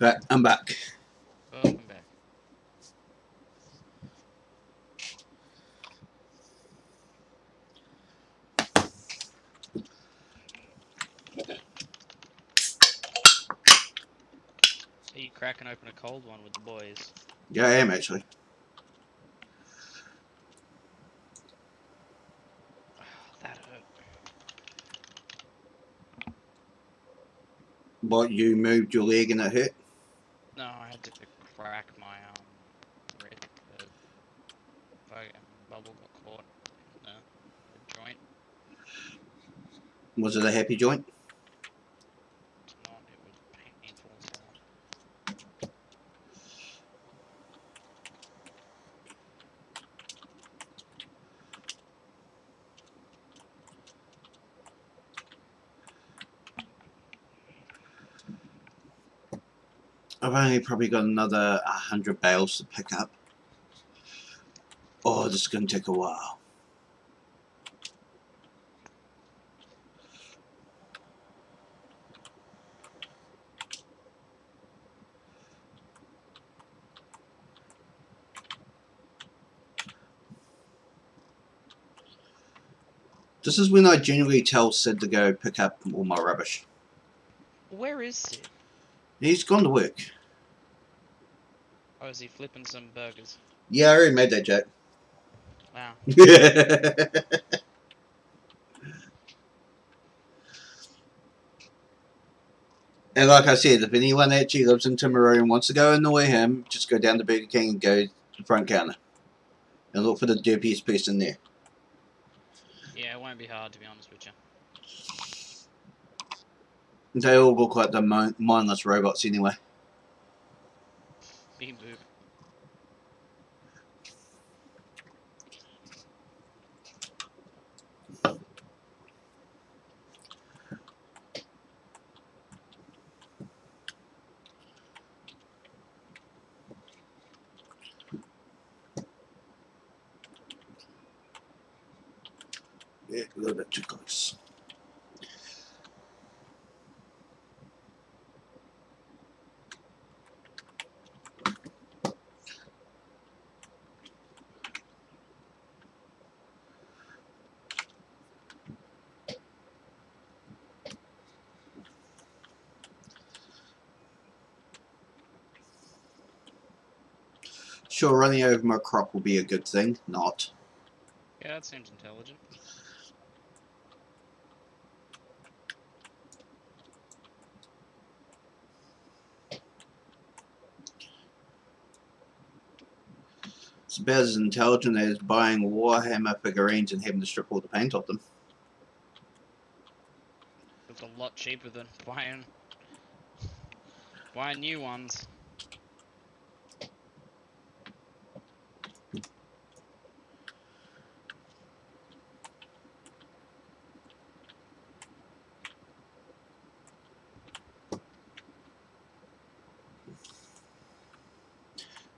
Right, I'm back. Welcome back. Are you cracking open a cold one with the boys? Yeah, I am actually. Oh, that hurt. What, you moved your leg and it hurt? No, I had to crack my wrist. The fucking bubble got caught in the joint. Was it a happy joint? It's not. It was painful as hell. I've only probably got another 100 bales to pick up. Oh, this is going to take a while. This is when I generally tell Sid to go pick up all my rubbish. Where is Sid? He's gone to work. Oh, is he flipping some burgers? Yeah, I already made that joke. Wow. And like I said, if anyone actually lives in Timaru and wants to go annoy him, just go down to Burger King and go to the front counter. And look for the derpiest person there. Yeah, it won't be hard, to be honest with you. They all look like the mindless robots anyway. Beam boop. Yeah, a little bit too close. Sure, running over my crop will be a good thing. Not. Yeah, that seems intelligent. It's about as intelligent as buying Warhammer figurines and having to strip all the paint off them. It's a lot cheaper than buying new ones.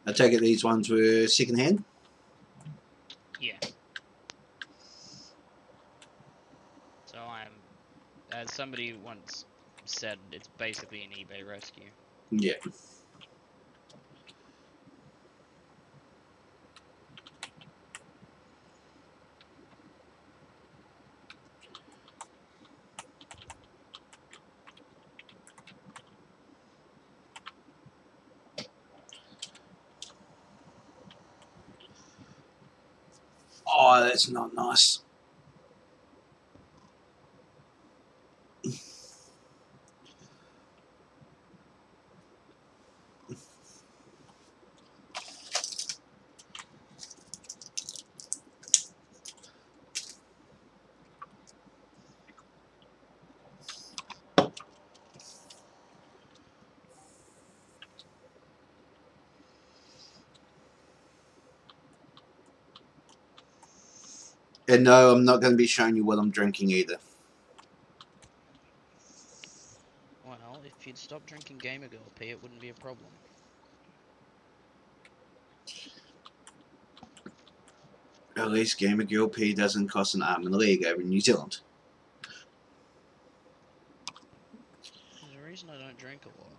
I take it these ones were second hand? Yeah. So as somebody once said, it's basically an eBay rescue. Yeah. Oh, that's not nice. And no, I'm not going to be showing you what I'm drinking either. Well, if you'd stop drinking Gamer Girl pee, it wouldn't be a problem. At least Gamer Girl P doesn't cost an arm and a leg over in New Zealand. There's a reason I don't drink a lot.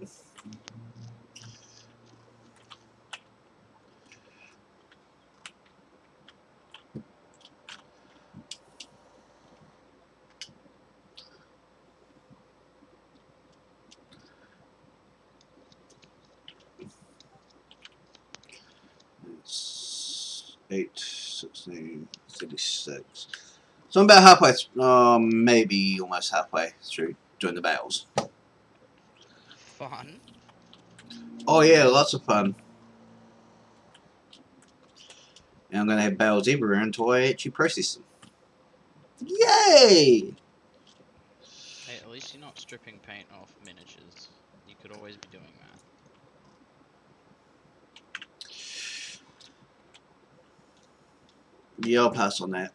It's 8, 16, 36. So I'm about halfway, maybe almost halfway through doing the battles. Fun. Oh yeah, lots of fun. And I'm going to have battles everywhere until I actually process them. Yay! Hey, at least you're not stripping paint off miniatures. You could always be doing that. Yeah, I'll pass on that.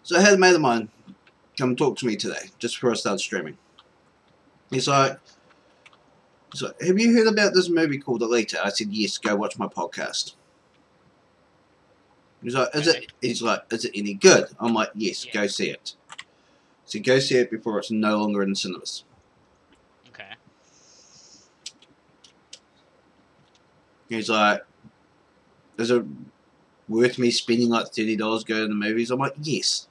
So I had a mate of mine come talk to me today, just before I started streaming. He's like, have you heard about this movie called Alita? I said, yes, go watch my podcast. He's like, is it any good? I'm like, yes, Yeah. go see it. So go see it before it's no longer in cinemas. Okay. He's like, is it worth me spending like $30 going to the movies? I'm like, yes.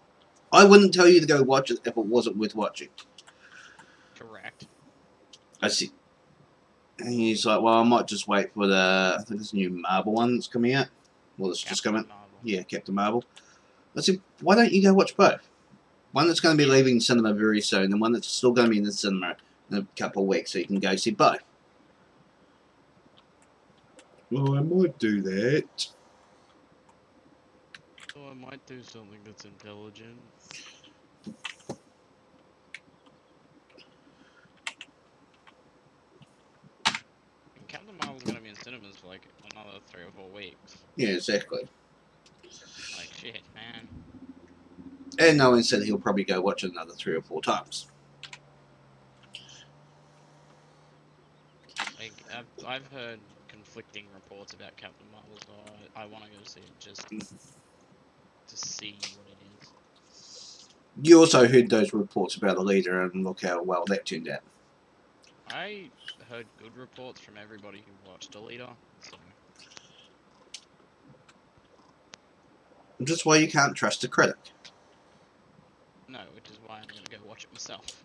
I wouldn't tell you to go watch it if it wasn't worth watching. Correct. I see. And he's like, well, I might just wait for the, I think there's a new Marvel one that's coming out. Well, it's just coming. Marvel. Yeah, Captain Marvel. I said, why don't you go watch both? One that's going to be leaving cinema very soon, and one that's still going to be in the cinema in a couple of weeks, so you can go see both. Well, I might do that. So I might do something that's intelligent. And Captain Marvel's gonna be in cinemas for like another 3 or 4 weeks. Yeah, exactly. Like shit, man. And no one said he'll probably go watch it another 3 or 4 times. Like I've heard conflicting reports about Captain Marvel, so I want to go see it just to see what it is. You also heard those reports about the leader, and look how well that turned out. I heard good reports from everybody who watched Alita, so Just why you can't trust a critic. no, which is why I'm gonna go watch it myself.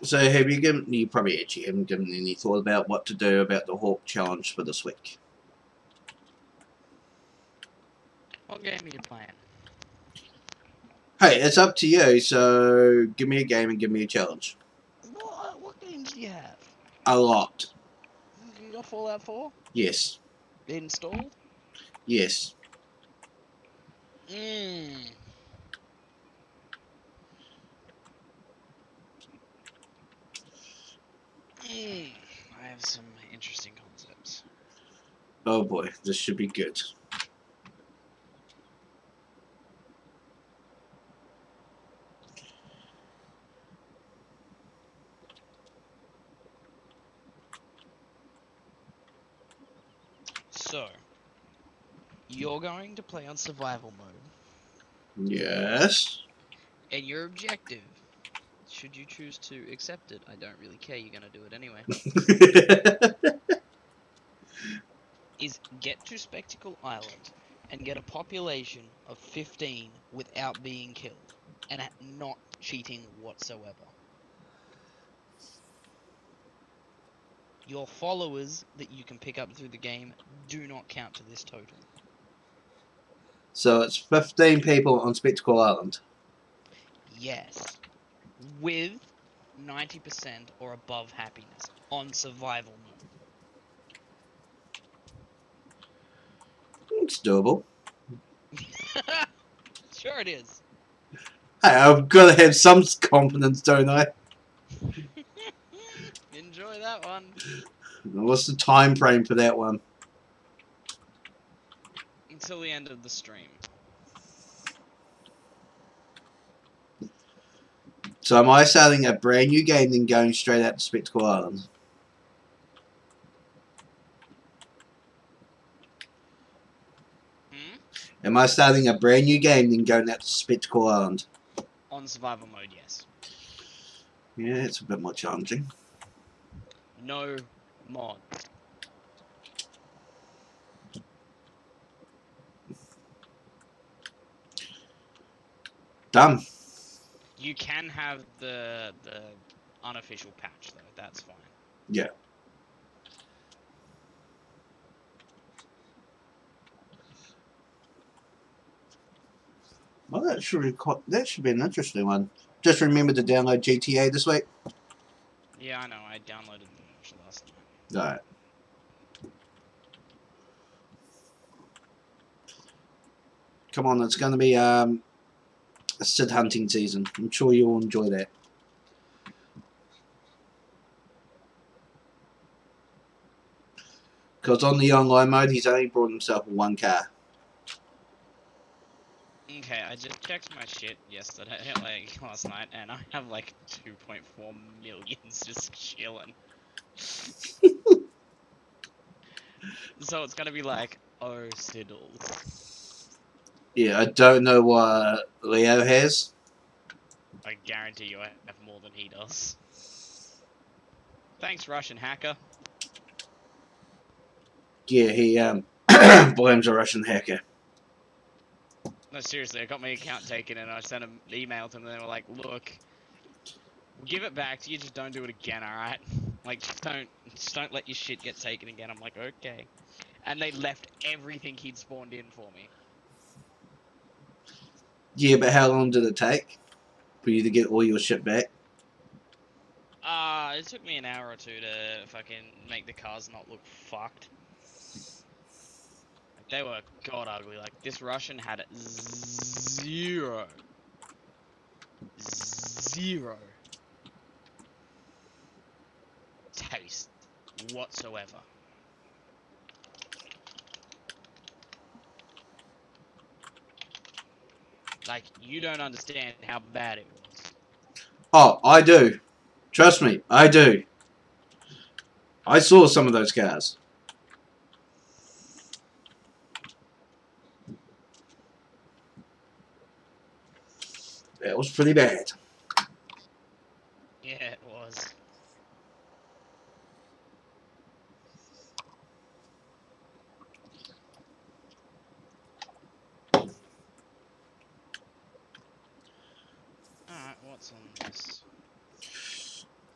So have you given, you probably actually haven't given any thought about what to do about the Hawk challenge for this week. What game are you playing? Hey, it's up to you, so give me a game and give me a challenge. What games do you have? A lot. You got Fallout 4 Yes. installed? Yes. Mmm. I have some interesting concepts. Oh boy, this should be good. So, you're going to play on survival mode, Yes. and your objective, should you choose to accept it, I don't really care, you're gonna do it anyway, is get to Spectacle Island and get a population of 15 without being killed and not cheating whatsoever. Your followers that you can pick up through the game do not count to this total. So it's 15 people on Spectacle Island. Yes. With 90% or above happiness on survival mode. It's doable. Sure it is. Hey, I've got to have some confidence, don't I? Enjoy that one. What's the time frame for that one? Until the end of the stream. So am I starting a brand new game then going straight out to Spectacle Island? Am I starting a brand new game then going out to Spectacle Island? On survival mode, yes. Yeah, it's a bit more challenging. No mod. Done. You can have the unofficial patch though. That's fine. Yeah. Well, that should be an interesting one. Just remember to download GTA this week. Yeah, I know. I downloaded the last night. Alright. Come on, it's going to be a Sid hunting season. I'm sure you'll enjoy that. Because on the online mode, he's only brought himself one car. Okay, I just checked my shit yesterday, like last night, and I have like 2.4 millions just chilling. So it's gonna be like, oh, Siddles. Yeah, I don't know what Leo has. I guarantee you I have more than he does. Thanks, Russian hacker. Yeah, he blames a Russian hacker. No, seriously, I got my account taken and I sent an email to them and they were like, look, we'll give it back to you, just don't do it again, alright? Like, just don't let your shit get taken again. I'm like, okay. And they left everything he'd spawned in for me. Yeah, but how long did it take for you to get all your shit back? It took me an hour or two to fucking make the cars not look fucked. Like, they were god ugly. Like, this Russian had zero taste whatsoever. Like, you don't understand how bad it was. Oh, I do. Trust me, I do. I saw some of those cars. That was pretty bad. Yeah, it was. Alright, what's on this?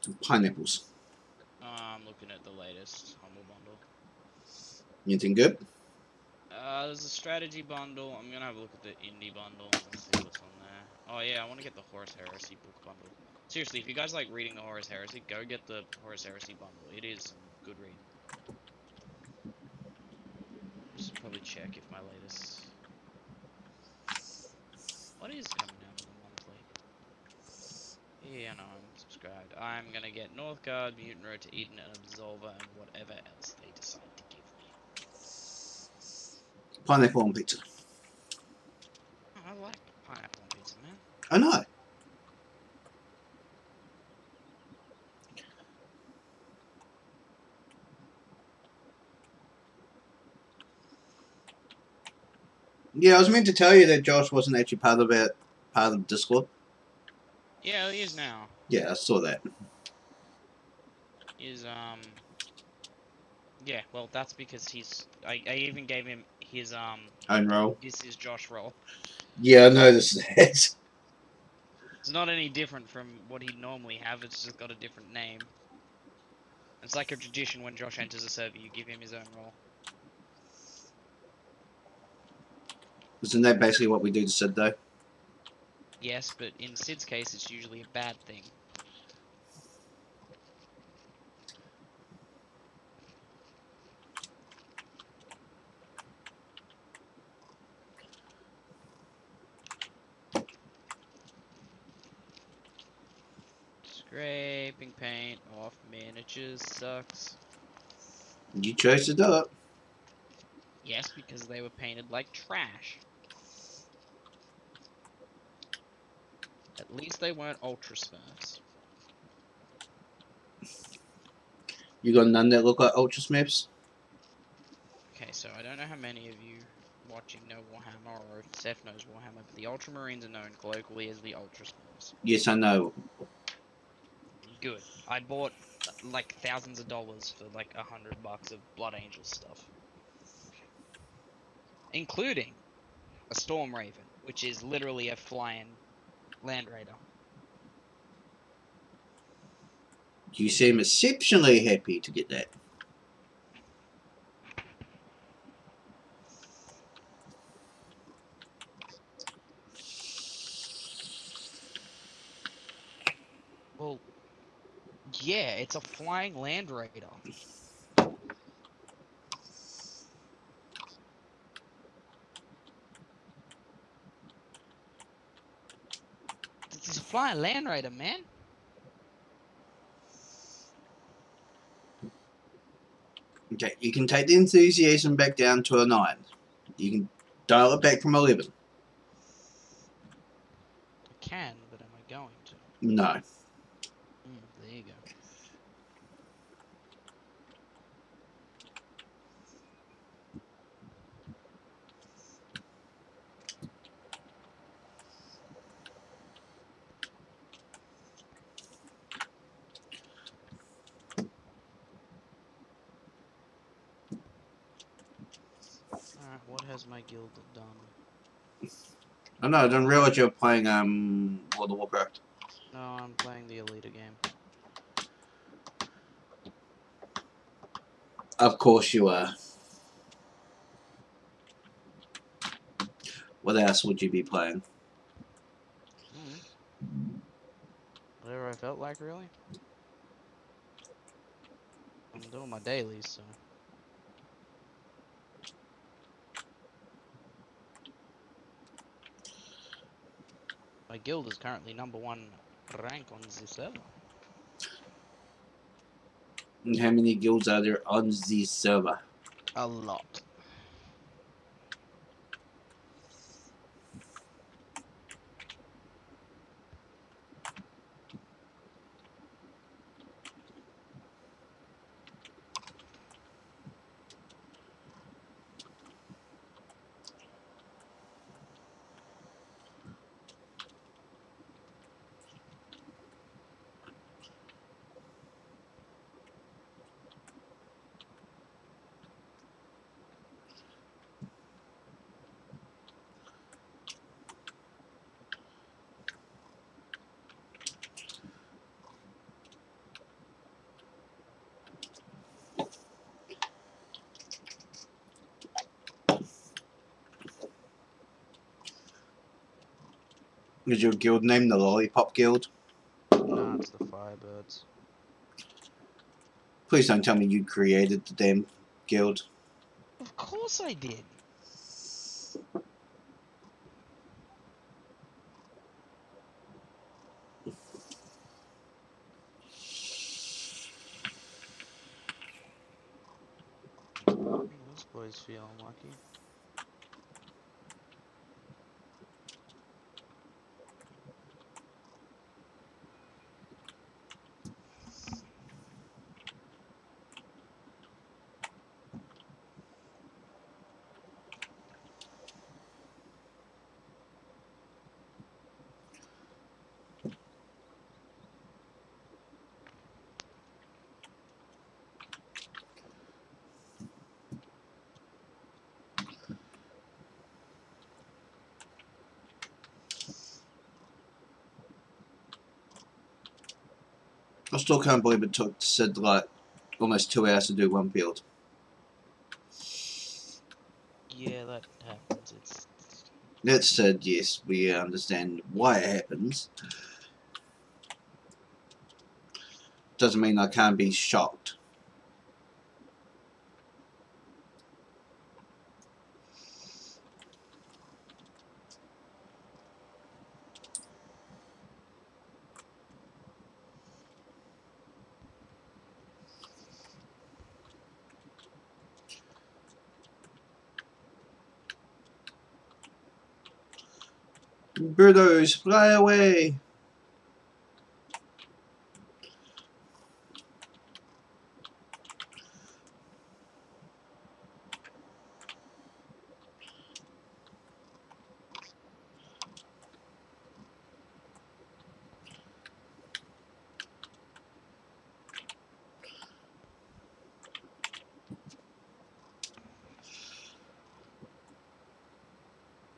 Some pineapples. I'm looking at the latest Humble Bundle. Anything good? There's a strategy bundle. I'm gonna have a look at the indie bundle and see what's on there. Oh yeah, I want to get the Horus Heresy book bundle. Seriously, if you guys like reading the Horus Heresy, go get the Horus Heresy bundle. It is some good read. Just probably check if my latest... What is coming out of the monthly? Yeah, no, I'm subscribed. I'm gonna get Northgard, Mutant Road to Eden, and Absolver, and whatever else they decide to give me. Pineapple on pizza. Oh, I like pineapple on pizza, man. I know. Yeah, I was meant to tell you that Josh wasn't actually part of Discord. Yeah, he is now. Yeah, I saw that. He's Yeah, well, that's because I even gave him his Own roll. this is Josh roll. Yeah, I noticed that. It's not any different from what he'd normally have. It's just got a different name. It's like a tradition when Josh enters a server, you give him his own roll. Isn't that basically what we do to Sid, though? Yes, but in Sid's case, it's usually a bad thing. Scraping paint off miniatures sucks. You chose to do it. Yes, because they were painted like trash. At least they weren't Ultra Smurfs. You got none that look like Ultra Smiths? Okay, so I don't know how many of you watching know Warhammer or if Seth knows Warhammer, but the Ultramarines are known colloquially as the Ultra Smurfs. Yes, I know. Good. I bought like thousands of dollars for like $100 of Blood Angel stuff, including a Storm Raven, which is literally a flying Land Raider. You seem exceptionally happy to get that. Well, yeah, it's a flying Land Raider. It's a flying Land Raider, man. Okay, you can take the enthusiasm back down to a 9. You can dial it back from 11. I can, but am I going to? No. There you go. Alright, what has my guild done? Oh no, I didn't realize you were playing World of Warcraft. No, I'm playing the Elite game. Of course you are. What else would you be playing? Whatever I felt like, really. I'm doing my dailies, so. My guild is currently #1 rank on the server. And how many guilds are there on the server? A lot. Is your guild name the Lollipop Guild? Nah, it's the Firebirds. Please don't tell me you created the damn guild. Of course I did. This boy's feeling lucky. still can't believe it took Sid like almost 2 hours to do one build. Yeah, that happens. It's That said, yes, we understand why it happens. Doesn't mean I can't be shocked. Birdos, fly away!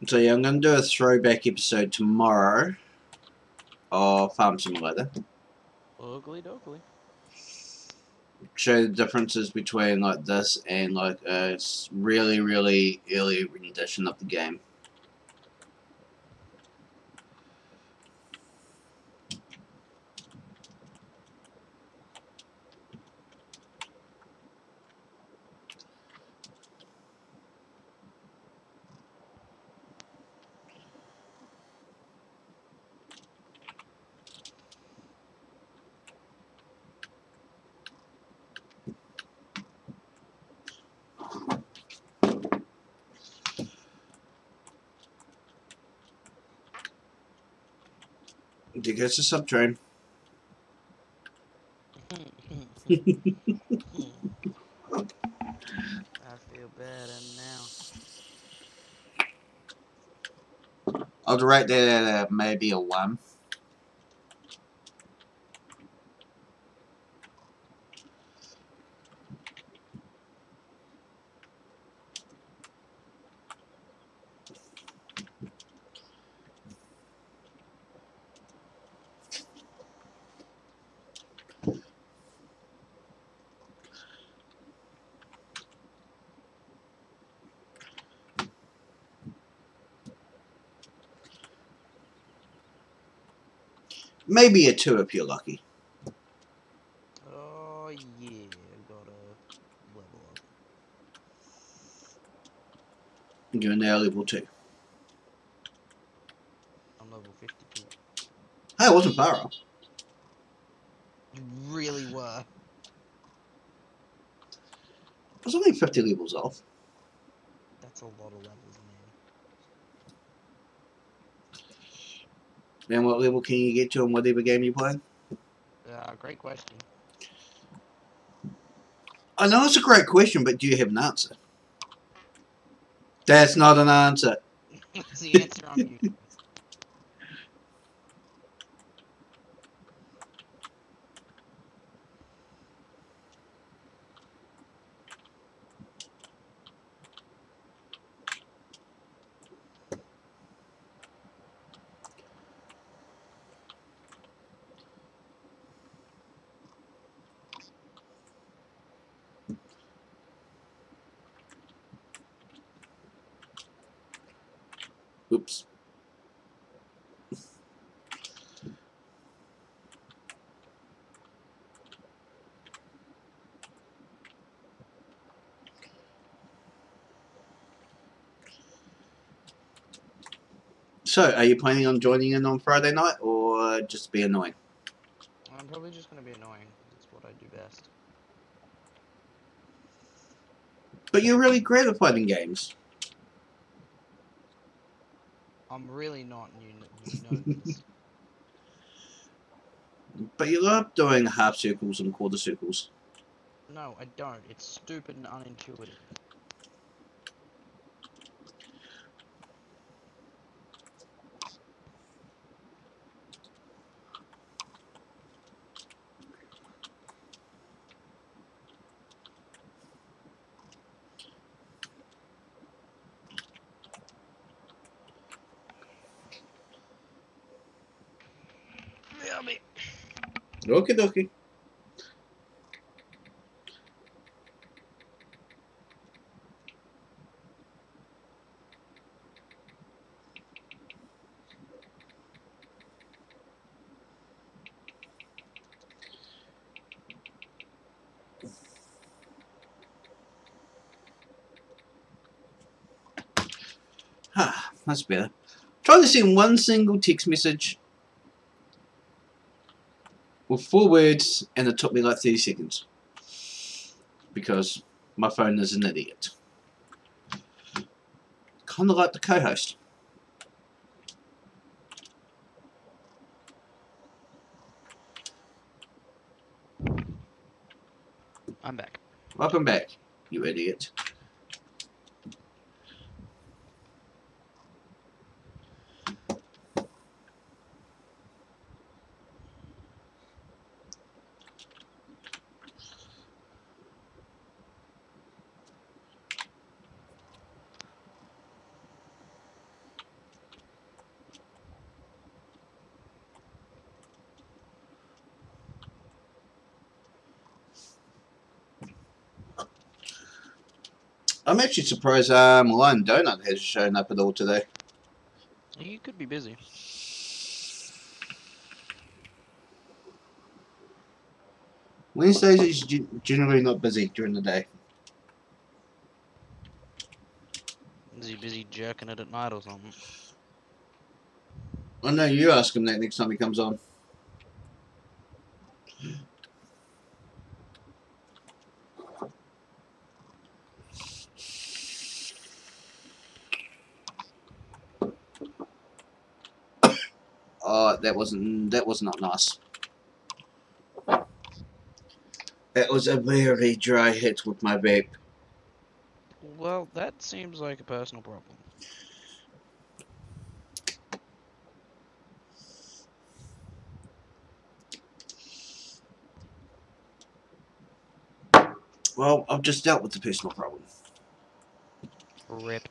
So yeah, I'm going to do a throwback episode tomorrow of Farm Simulator. ugly doggly. Show the differences between like this and like a really early rendition of the game. There goes the subtrain. I feel better now. I'll rate that at maybe a 1. Maybe a 2 if you're lucky. Oh yeah, gotta level up. You're now level 2. I'm level 52. Hey, it wasn't far off. You really were. I was only 50 levels off. That's a lot of levels, man. Then what level can you get to in whatever game you play? Great question. I know it's a great question, but do you have an answer? That's not an answer. That's the answer I'm using. Oops. So, are you planning on joining in on Friday night, or just be annoying? I'm probably just gonna be annoying. That's what I do best. But you're really great at fighting games. I'm really not, and you know this. But you love doing half circles and quarter circles. No, I don't. It's stupid and unintuitive. Okie dokie. That's better. Try to send one single text message with 4 words, and it took me like 30 seconds. Because my phone is an idiot. Kinda like the co-host. I'm back. Welcome back, you idiot. I'm actually surprised Milan Donut has shown up at all today. You could be busy. Wednesdays is generally not busy during the day. Is he busy jerking it at night or something? I know you ask him that next time he comes on. Oh, that was not nice. That was a very dry hit with my vape. Well, that seems like a personal problem. Well, I've just dealt with the personal problem. Rip.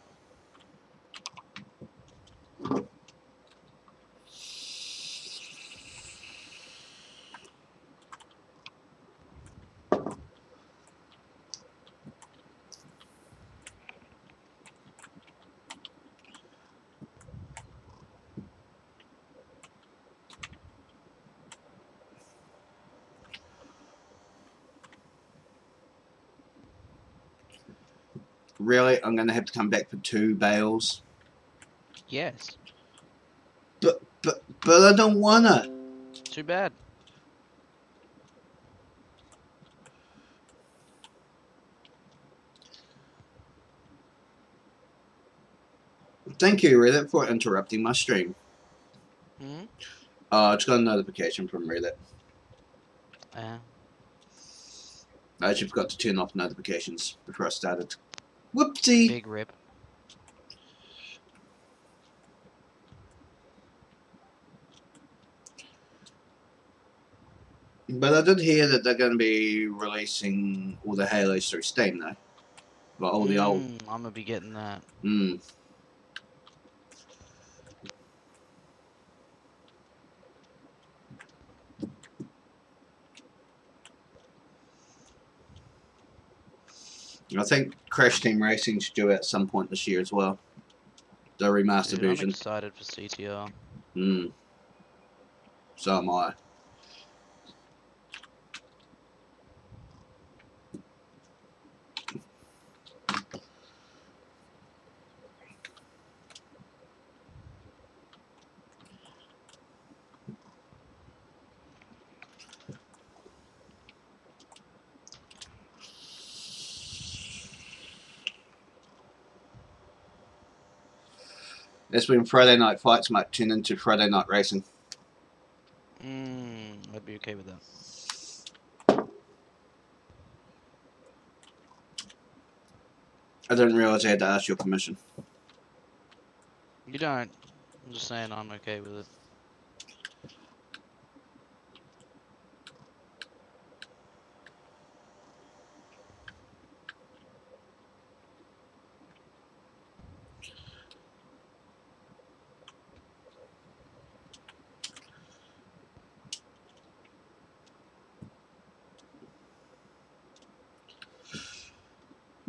Really? I'm going to have to come back for 2 bales? Yes. But I don't want to. Too bad. Thank you, Reddit, for interrupting my stream. Hmm? I just got a notification from Reddit. Yeah. I actually forgot to turn off notifications before I started. Whoopsie! Big rip. But I did hear that they're going to be releasing all the Halos through Steam, though. Like all the old. I'm gonna be getting that. I think Crash Team Racing's due at some point this year as well. The remastered Dude, version. I'm excited for CTR. So am I. That's when Friday Night Fights might turn into Friday Night Racing. I'd be okay with that. I didn't realise I had to ask your permission. You don't. I'm just saying I'm okay with it.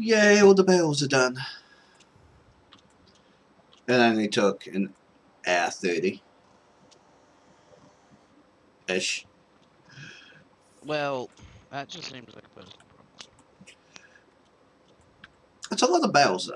Yay, all the bales are done. It only took an hour 30-ish. Well, that just seems like a personal problem. It's a lot of bales, though.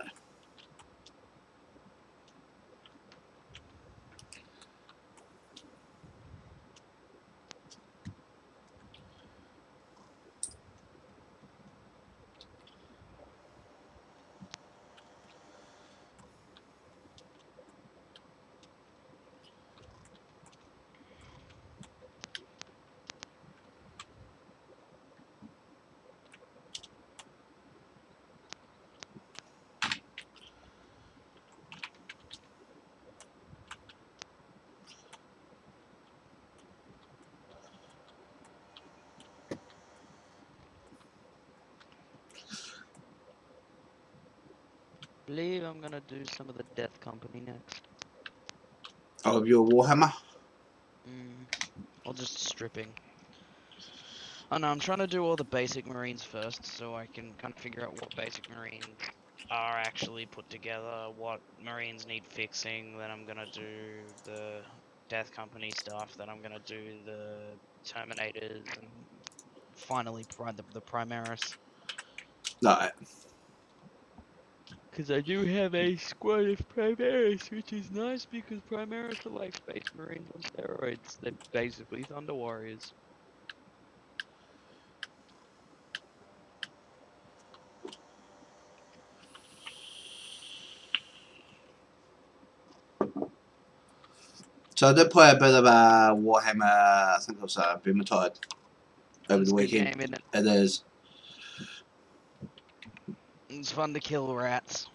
believe I'm gonna do some of the Death Company next. Oh, your Warhammer? Or just stripping. Oh no, I'm trying to do all the basic Marines first, so I can kind of figure out what basic Marines are actually put together, what Marines need fixing, then I'm gonna do the Death Company stuff, then I'm gonna do the Terminators, and finally provide the Primaris. No. Because I do have a squad of Primaris, which is nice because Primaris are like Space Marines on steroids. They're basically Thunder Warriors. So I did play a bit of Warhammer, I think it was Boomertide over It's the a good weekend. game, isn't it? It is. It's fun to kill rats.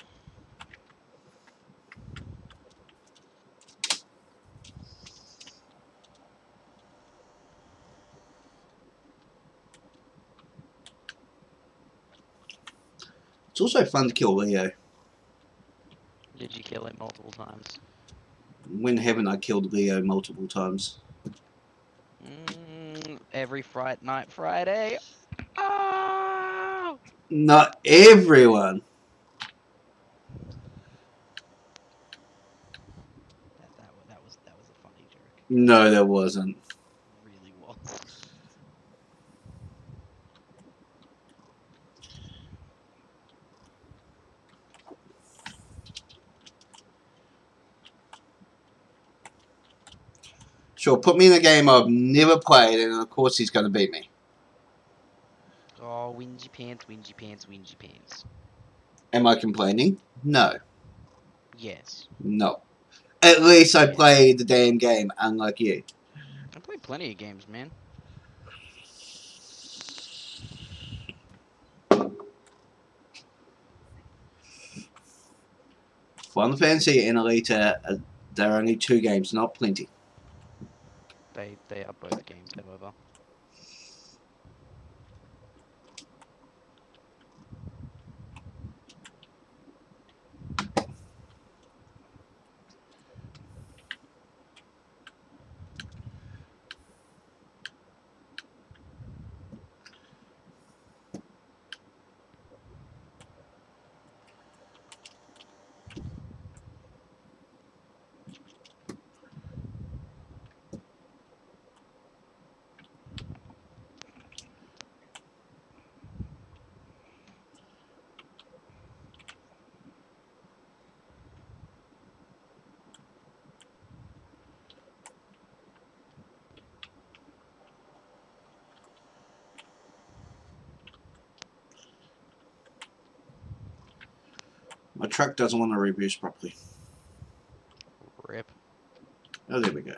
It's also fun to kill Leo. Did you kill it multiple times? When haven't I killed Leo multiple times? Every night Friday. Oh! Not everyone. That was a funny joke. No, there wasn't. It really was. Sure, put me in a game I've never played, and of course he's going to beat me. Oh, whingy pants, whingy pants, whingy pants. Am I complaining? No. Yes. No. At least I Yes. played the damn game, unlike you. I played plenty of games, man. Final Fantasy and Elite, there are only 2 games, not plenty. They are both games, however. My truck doesn't want to reboost properly. Rip. Oh, there we go.